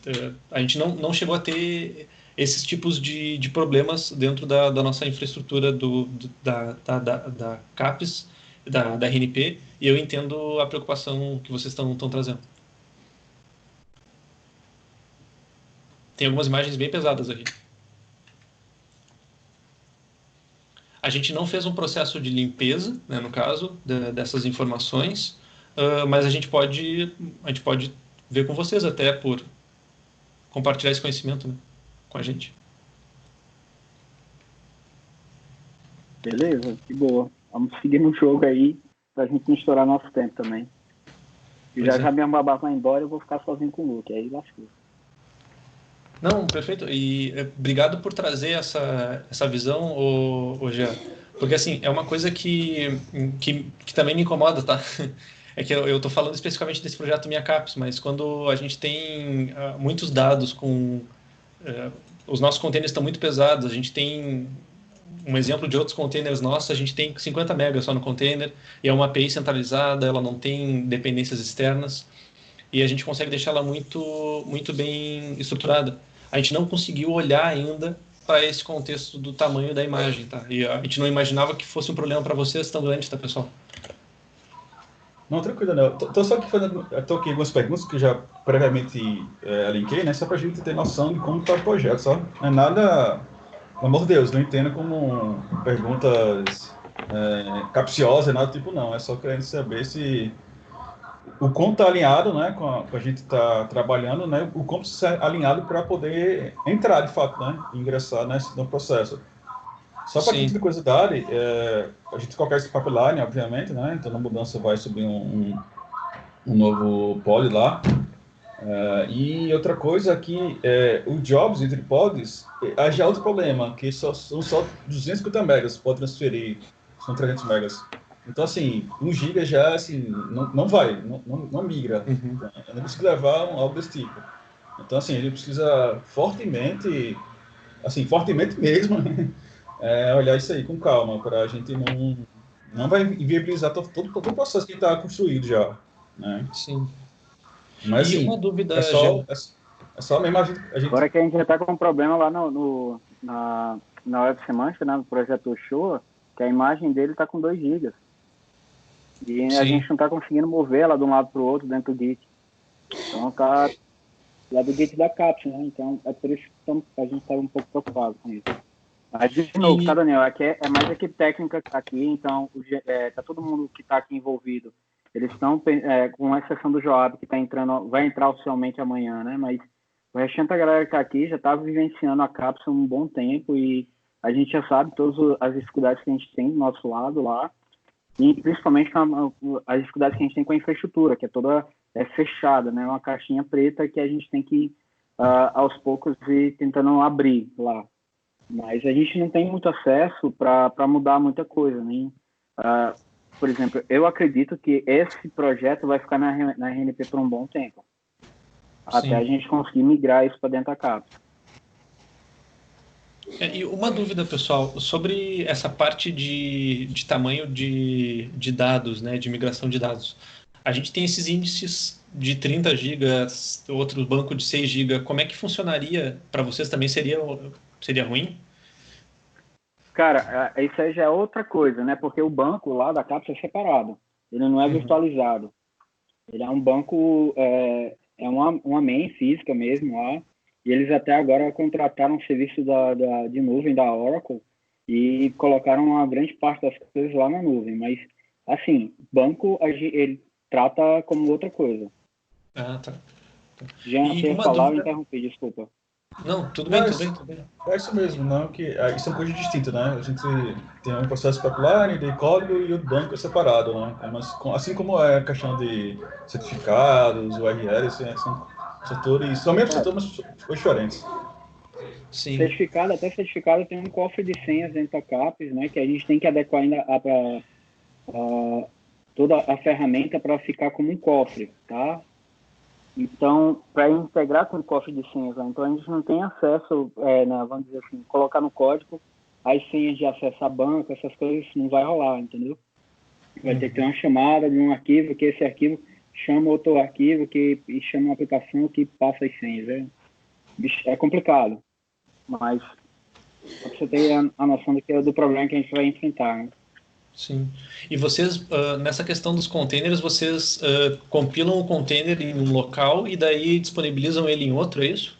a gente não chegou a ter esses tipos de problemas dentro da nossa infraestrutura da CAPES, da RNP, e eu entendo a preocupação que vocês estão trazendo. Tem algumas imagens bem pesadas aqui. A gente não fez um processo de limpeza, né, no caso, dessas informações, mas a gente pode ver com vocês até por compartilhar esse conhecimento, né, com a gente. Beleza, que boa. Vamos seguir no jogo aí, pra gente não estourar nosso tempo também. E já minha babá vai embora, eu vou ficar sozinho com o Luke, aí lascou. Não, perfeito. E obrigado por trazer essa visão, Jean. Porque, assim, é uma coisa que também me incomoda, tá? É que eu estou falando especificamente desse projeto Minha CAPES, mas quando a gente tem muitos dados os nossos containers estão muito pesados, a gente tem um exemplo de outros containers nossos, a gente tem 50 megas só no container, e é uma API centralizada, ela não tem dependências externas, e a gente consegue deixar ela muito bem estruturada. A gente não conseguiu olhar ainda para esse contexto do tamanho da imagem, tá? E a gente não imaginava que fosse um problema para vocês tão grande, tá, pessoal? Não, tranquilo, não. Tô só aqui tô aqui algumas perguntas que eu já previamente linkei, né? Só pra gente ter noção de como tá o projeto, só. Não é nada, pelo amor de Deus, não entenda como perguntas capciosas, nada do tipo, não. É só querendo saber se o quanto está alinhado, né, com a gente está trabalhando, né, o quanto está alinhado para poder entrar, de fato, né, ingressar no processo. Só para título de curiosidade, a gente coloca esse pipeline, obviamente, né, então na mudança vai subir um novo pod lá. E outra coisa que o jobs entre pods, já é outro problema, que são só 250 megas, pode transferir, são 300 megas. Então, assim, 1 GB já, assim, não vai, não migra. Uhum. Eu não consigo levar algo desse tipo. Então, assim, a gente precisa fortemente mesmo, olhar isso aí com calma, para a gente não vai inviabilizar todo o processo que está construído já, né? Sim. Mas, E assim, uma dúvida, é só mesmo a gente... Agora que a gente já está com um problema lá na Web Semantic, né, no projeto Show, que a imagem dele está com 2 GB. E a gente não está conseguindo mover ela de um lado para o outro dentro do Git. Então tá lá do Git da CAPES, né? Então é por isso que a gente está um pouco preocupado com isso. Mas, de novo, tá, Daniel? Aqui é mais equipe técnica aqui, então tá todo mundo que está aqui envolvido. Eles estão, com exceção do Joab, que vai entrar oficialmente amanhã, né? Mas o restante da galera que está aqui já está vivenciando a CAPES há um bom tempo e a gente já sabe todas as dificuldades que a gente tem do nosso lado lá, e principalmente as dificuldades que a gente tem com a infraestrutura, que é toda fechada, né? Uma caixinha preta que a gente tem que, aos poucos, ir tentando abrir lá. Mas a gente não tem muito acesso para mudar muita coisa, né? Por exemplo, eu acredito que esse projeto vai ficar na RNP por um bom tempo. Até a gente conseguir migrar isso para dentro da CAPES. E uma dúvida, pessoal, sobre essa parte de tamanho de dados, né, de migração de dados. A gente tem esses índices de 30 gigas, outro banco de 6 gigas. Como é que funcionaria para vocês? Também seria ruim? Cara, isso aí já é outra coisa, né? Porque o banco lá da cápsula é separado. Ele não é virtualizado. Ele é um banco, é uma main física mesmo lá. E eles até agora contrataram um serviço de nuvem da Oracle e colocaram uma grande parte das coisas lá na nuvem. Mas, assim, banco, ele trata como outra coisa. Ah, tá. Já E você ia uma falar, eu dúvida... interrompi, desculpa. Não, tudo bem, Mas tudo bem, tudo bem. é isso mesmo, não? Que isso é uma coisa distinta, né? A gente tem um processo pipeline de código e o banco é separado, né? Mas, assim como é a questão de certificados, URL, são setores, são mesmo setores, mas diferentes. Sim. Até certificado tem um cofre de senhas dentro da CAPES, né? Que a gente tem que adequar ainda toda a ferramenta para ficar como um cofre, tá? Então, para integrar com o cofre de senhas, né? Então a gente não tem acesso, vamos dizer assim, colocar no código as senhas de acesso à banca, essas coisas não vai rolar, entendeu? Vai ter que ter uma chamada de um arquivo, que esse arquivo chama outro arquivo, e chama uma aplicação que passa as senhas. É complicado, mas para você ter a noção do problema que a gente vai enfrentar, né? Sim. E vocês, nessa questão dos containers, vocês compilam o container em um local e daí disponibilizam ele em outro, é isso?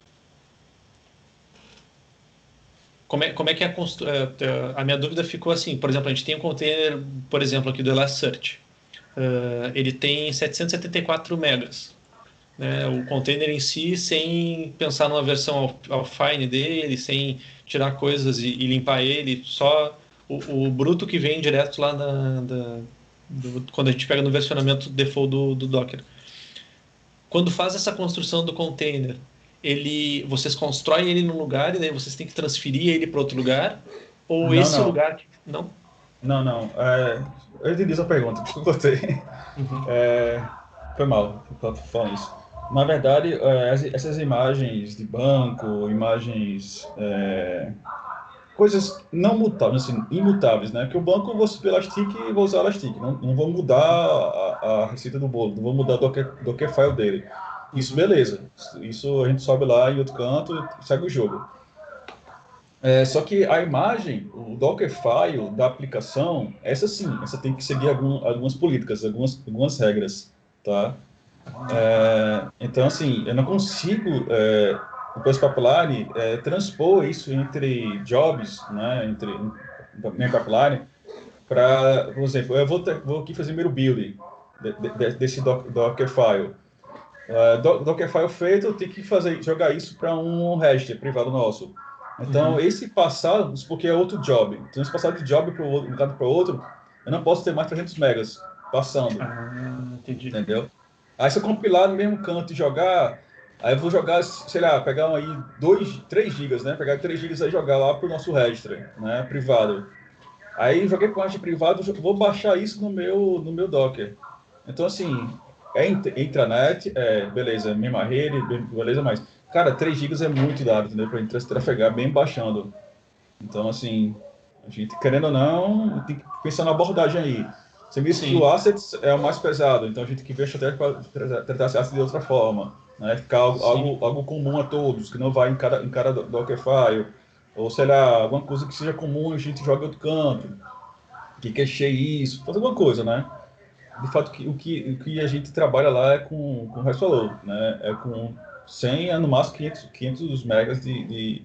Como é que a minha dúvida ficou assim, por exemplo, a gente tem um container, por exemplo, aqui do Elasticsearch. Ele tem 774 megas. Né? O container em si, sem pensar numa versão offline dele, sem tirar coisas e limpar ele, só o bruto que vem direto lá quando a gente pega no versionamento default do Docker. Quando faz essa construção do container, vocês constroem ele num lugar e daí vocês têm que transferir ele para outro lugar? Ou Não, esse não. lugar... Não? Não. Eu entendi essa pergunta, porque eu botei. Uhum. Foi mal, falando isso. Na verdade, essas imagens de banco, imagens, coisas não mutáveis, assim, imutáveis, né? Que o banco eu vou subir Elastic e vou usar Elastic. Não vou mudar a receita do bolo, não vou mudar o Dockerfile dele. Isso, beleza. Isso a gente sobe lá em outro canto e segue o jogo. Só que a imagem, o Dockerfile da aplicação, essa sim, essa tem que seguir algumas políticas, algumas regras, tá? Então, assim, eu não consigo, o Post Pipeline, transpor isso entre jobs, né, entre minha pipeline, para, por exemplo, eu vou aqui fazer meu build desse Dockerfile. Dockerfile feito, eu tenho que jogar isso para um register privado nosso. Então, esse passar, porque é outro job. Então, se passar de job para um lado para outro, eu não posso ter mais 300 megas passando. Entendi. Entendeu? Aí se eu compilar no mesmo canto e jogar, aí eu vou jogar, sei lá, pegar aí 3 gigas, né? Pegar 3 gigas e jogar lá pro nosso registry, né? Privado. Aí joguei com o registry privado, vou baixar isso no meu Docker. Então, assim, intranet, beleza, mesma rede, beleza, mas, cara, 3 gigas é muito dado, entendeu? Pra gente trafegar bem baixando. Então, assim, a gente, querendo ou não, tem que pensar na abordagem aí. Você me disse que o assets é o mais pesado, então a gente tem que ver a estratégia para tratar esse asset de outra forma. Né? Ficar algo comum a todos, que não vai em cada Dockerfile. Ou, sei lá, alguma coisa que seja comum e a gente joga em outro canto. Que cache isso, fazer alguma coisa, né? De fato, o que a gente trabalha lá é com o resto falou, né? É com 100 a no máximo 500 megas de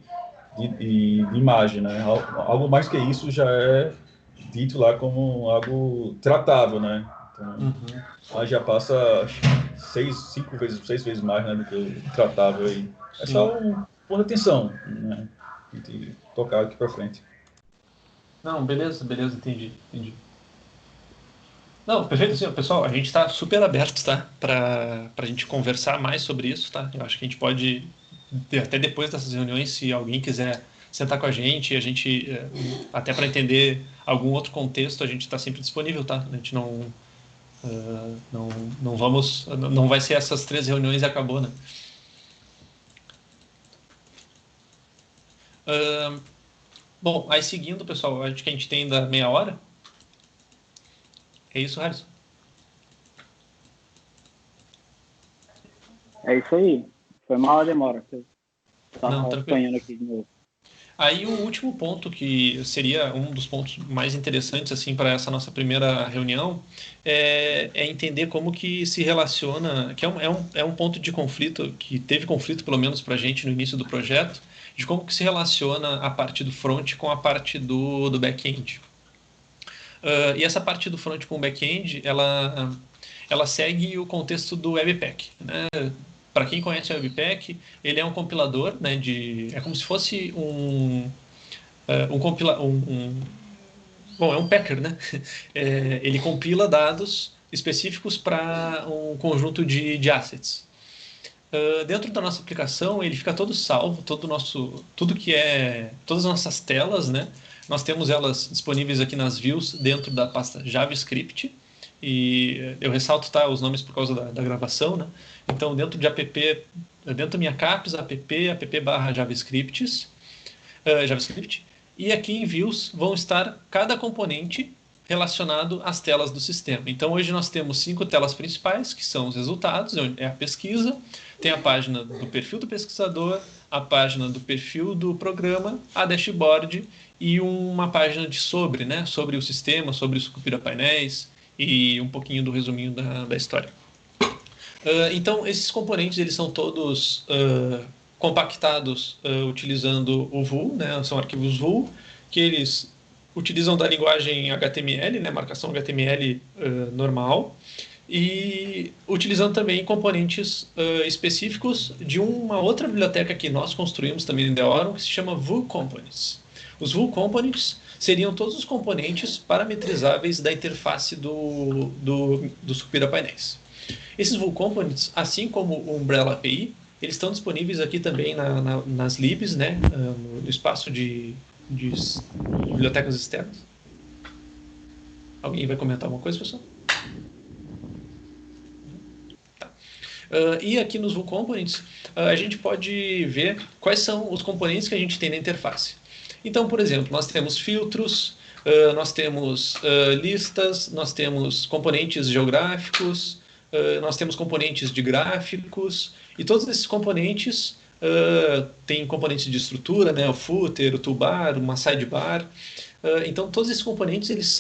imagem, né? Algo mais que isso já é dito lá como algo tratável, né? Então, aí já passa 5 vezes, 6 vezes mais, né, do que o tratável aí. É só um ponto de atenção, né? A gente tocar aqui para frente. Não, beleza, entendi. Não, perfeito, sim, pessoal, a gente está super aberto, tá? Para a gente conversar mais sobre isso, tá? Eu acho que a gente pode, até depois dessas reuniões, se alguém quiser sentar com a gente, até para entender algum outro contexto, a gente está sempre disponível, tá? A gente não vamos, não vai ser essas 3 reuniões e acabou, né? Bom, aí seguindo, pessoal, acho que a gente tem ainda meia hora. É isso, Harrison? É isso aí. Foi mal a demora. Eu Não, tava tranquilo. apanhando aqui de novo. Aí o último ponto, que seria um dos pontos mais interessantes assim para essa nossa primeira reunião, é entender como que se relaciona, que é um ponto de conflito, que teve conflito pelo menos para a gente no início do projeto, de como que se relaciona a parte do front com a parte do back-end. E essa parte do front com o back-end, ela segue o contexto do Webpack, né? Para quem conhece o Webpack, ele é um compilador, né, é como se fosse bom, é um packer, né? Ele compila dados específicos para um conjunto de assets. Dentro da nossa aplicação, ele fica todo salvo, todas as nossas telas, né? Nós temos elas disponíveis aqui nas views dentro da pasta JavaScript. E eu ressalto, tá, os nomes por causa da gravação, né? Então, dentro de app, dentro da minha caps, app/javascript, JavaScript, e aqui em views vão estar cada componente relacionado às telas do sistema. Então, hoje nós temos 5 telas principais, que são os resultados, é a pesquisa, tem a página do perfil do pesquisador, a página do perfil do programa, a dashboard e uma página sobre o sistema, sobre os painéis e um pouquinho do resuminho da história. Então, esses componentes eles são todos compactados utilizando o Vue, né? São arquivos Vue, que eles utilizam da linguagem HTML, né? Marcação HTML normal, e utilizando também componentes específicos de uma outra biblioteca que nós construímos também em The Aurum, que se chama Vue Components. Os Vue Components seriam todos os componentes parametrizáveis da interface dos painéis. Esses Vue Components, assim como o Umbrella API, eles estão disponíveis aqui também nas libs, né, no espaço de bibliotecas externas. Alguém vai comentar alguma coisa, pessoal? Tá. E aqui nos Vue Components, a gente pode ver quais são os componentes que a gente tem na interface. Então, por exemplo, nós temos filtros, nós temos listas, nós temos componentes geográficos, nós temos componentes de gráficos, e todos esses componentes têm componentes de estrutura, né, o footer, o toolbar, uma sidebar. Então, todos esses componentes eles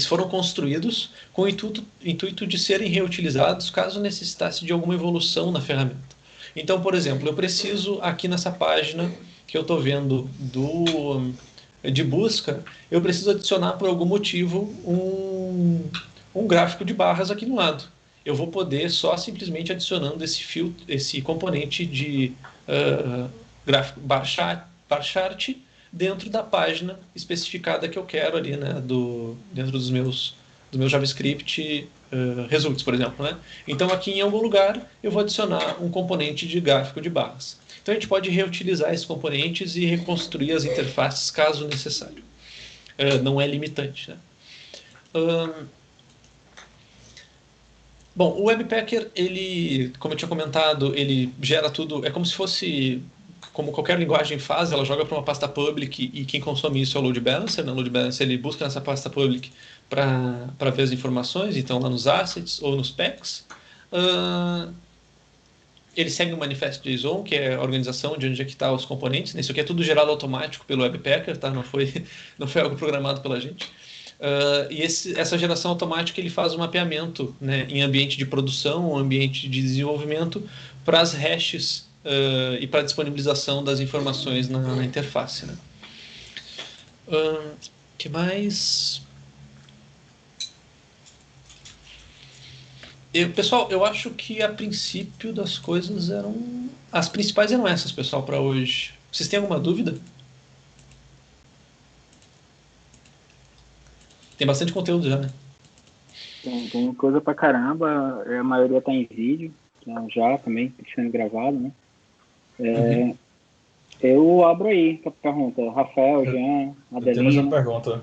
foram construídos com o intuito de serem reutilizados caso necessitasse de alguma evolução na ferramenta. Então, por exemplo, eu preciso aqui nessa página que eu estou vendo de busca, eu preciso adicionar por algum motivo um gráfico de barras aqui no lado. Eu vou poder só simplesmente adicionando esse componente de gráfico bar chart dentro da página especificada que eu quero ali, né, dentro dos meus JavaScript results, por exemplo, né? Então aqui em algum lugar eu vou adicionar um componente de gráfico de barras. Então a gente pode reutilizar esses componentes e reconstruir as interfaces caso necessário. Não é limitante, né? Bom, o Webpacker, ele, como eu tinha comentado, ele gera tudo, é como se fosse, como qualquer linguagem faz, ela joga para uma pasta public e quem consome isso é o load balancer, né? O load balancer ele busca nessa pasta public para ver as informações, então lá nos assets ou nos packs. Ele segue o manifesto JSON, que é a organização de onde é que estão os componentes, né? Isso aqui é tudo gerado automático pelo Webpacker, tá? Não foi algo programado pela gente. E essa geração automática ele faz um mapeamento, né, em ambiente de produção, ambiente de desenvolvimento, para as hashes e para a disponibilização das informações na interface. Né? Que mais? Pessoal, eu acho que a princípio das coisas eram... As principais eram essas, pessoal, para hoje. Vocês têm alguma dúvida? Tem bastante conteúdo já, né? Tem coisa pra caramba, a maioria tá em vídeo, já também sendo gravado, né? Eu abro aí pra pergunta. Rafael, Jean, Adelina. Temos uma pergunta.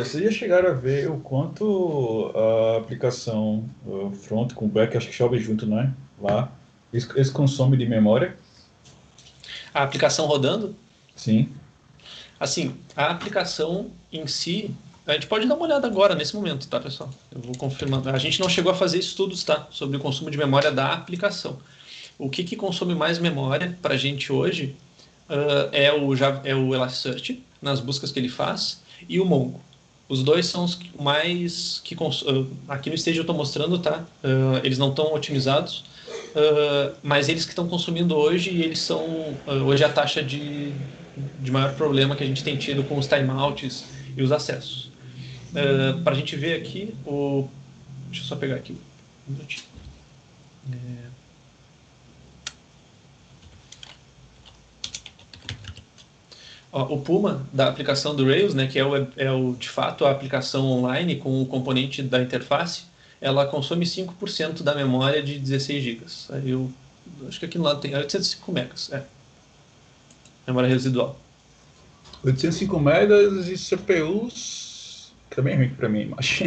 Vocês já chegaram a ver o quanto a aplicação front com back, acho que chove junto, não é? Lá, esse consome de memória? A aplicação rodando? Sim. Assim, a aplicação em si, A gente pode dar uma olhada agora, nesse momento, tá, pessoal? Eu vou confirmando. A gente não chegou a fazer estudos, tá? Sobre o consumo de memória da aplicação. O que consome mais memória para a gente hoje é o Elasticsearch, nas buscas que ele faz, e o Mongo. Os dois são os mais que aqui no Stage eu estou mostrando, tá? Eles não estão otimizados, mas eles que estão consumindo hoje, e eles são hoje a taxa de maior problema que a gente tem tido com os timeouts e os acessos. Para a gente ver aqui, deixa eu só pegar aqui um minutinho. O Puma, da aplicação do Rails, né, que de fato a aplicação online com o componente da interface, ela consome 5% da memória de 16 GB. Eu acho que aqui no lado tem 805 megas, memória residual. 805 megas e CPUs, que também é ruim para mim, mas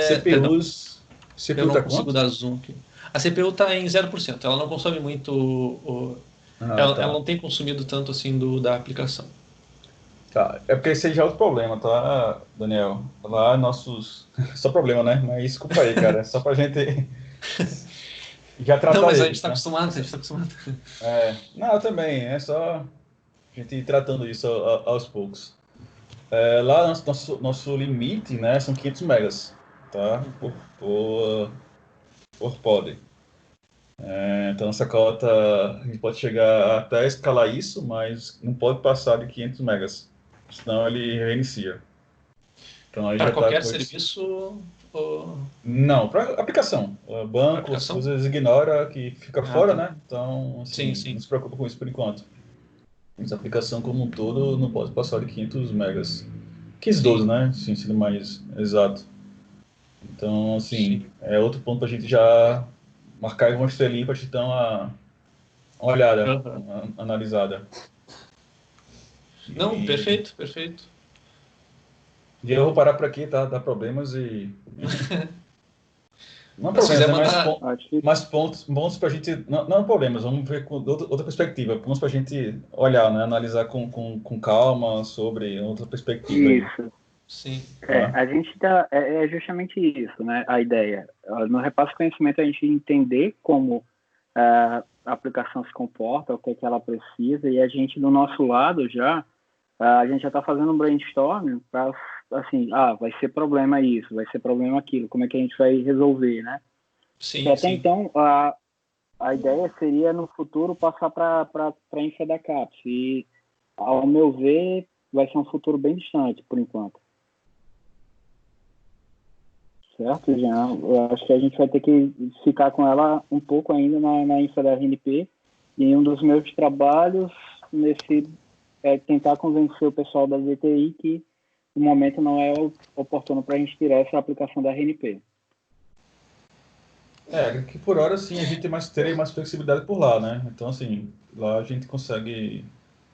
CPUs, eu não consigo dar zoom aqui. A CPU está em 0%, ela não consome muito ela não tem consumido tanto assim da aplicação. Tá, é porque esse aí já é outro problema, tá, Daniel? Lá nossos... Só problema, né? Mas desculpa aí, cara, é só pra gente já tratar Não, mas eles, a gente está acostumado, Não, também, é só a gente ir tratando isso aos poucos. Lá nosso limite, né, são 500 megas, tá? Por pod. Então, nossa cota, a gente pode chegar até a escalar isso, mas não pode passar de 500 megas, senão ele reinicia. Então, aí para já qualquer tá serviço? Não, para aplicação. Banco, Aplicação? às vezes ignora que fica fora, Tá. né? Então, assim, Sim. não se preocupa com isso por enquanto. Mas a aplicação como um todo não pode passar de 500 megas. 512, né? Sim, sendo mais exato. Então, assim, é outro ponto para a gente já marcar uma estrelinha para te dar uma olhada, uma analisada. Não, perfeito. E eu vou parar por aqui, tá? Dá problemas e... Não Mas se problemas, quiser né? mandar... Mas pontos para a gente... Não problemas, vamos ver com outra perspectiva. Pontos para a gente olhar, né? Analisar com calma sobre outra perspectiva. Isso. Aí. Sim. A gente é justamente isso, né? A ideia. No repasse de conhecimento, a gente entender como a aplicação se comporta, o que é que ela precisa, e a gente, do nosso lado, a gente já está fazendo um brainstorming para, assim, vai ser problema isso, vai ser problema aquilo, como é que a gente vai resolver, né? Sim, e até então, a ideia seria, no futuro, passar para a infra da CAPES, e, ao meu ver, vai ser um futuro bem distante, por enquanto. Certo, Jean? Eu acho que a gente vai ter que ficar com ela um pouco ainda na infra da RNP. E um dos meus trabalhos é tentar convencer o pessoal da ZTI que o momento não é oportuno para a gente tirar essa aplicação da RNP. Que por hora, sim, a gente teria mais flexibilidade por lá, né? Então, assim, lá a gente consegue,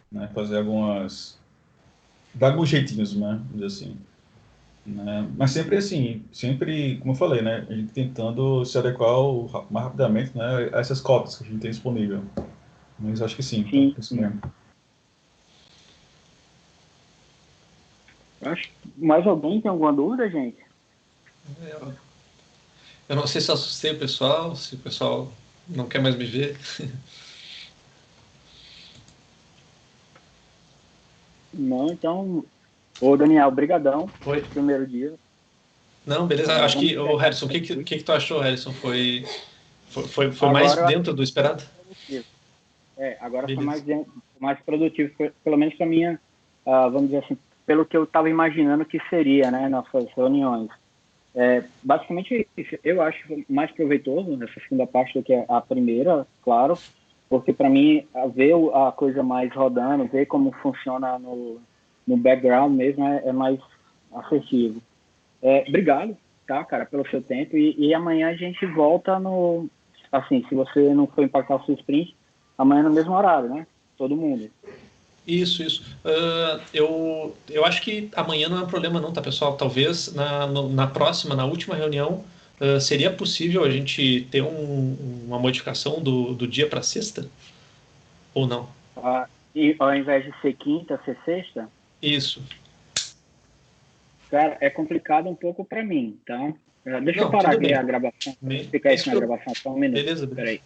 né, fazer dar alguns jeitinhos, né? Dizer assim. Né? Mas sempre assim, como eu falei, né, a gente tentando se adequar mais rapidamente, né, a essas cotas que a gente tem disponível. Mas acho que sim. Tá, isso mesmo. Acho que mais alguém tem alguma dúvida, gente? Eu não sei se assustei o pessoal, se o pessoal não quer mais me ver. Não, então... Ô, Daniel, brigadão. Oi. Primeiro dia. Não, beleza. Acho que, Harrison, o que tu achou, Harrison? Foi mais dentro do esperado? Agora foi mais produtivo, pelo menos para minha, vamos dizer assim, pelo que eu estava imaginando que seria, né, nossas reuniões. Basicamente, eu acho mais proveitoso nessa segunda parte do que a primeira, claro, porque para mim, ver a coisa mais rodando, ver como funciona no background mesmo é mais assertivo. Obrigado, tá, cara, pelo seu tempo, e amanhã a gente volta assim, se você não for impactar o seu sprint, amanhã no mesmo horário, né? Todo mundo. Isso. Eu acho que amanhã não é um problema não, tá, pessoal? Talvez na próxima, na última reunião, seria possível a gente ter uma modificação do dia para sexta? Ou não? E ao invés de ser quinta, ser sexta? Isso. Cara, é complicado um pouco para mim, então. Deixa eu Não, parar tudo aqui bem. a gravação. Bem, Fica isso isso na que eu- gravação só um minuto. Beleza, beleza. Peraí.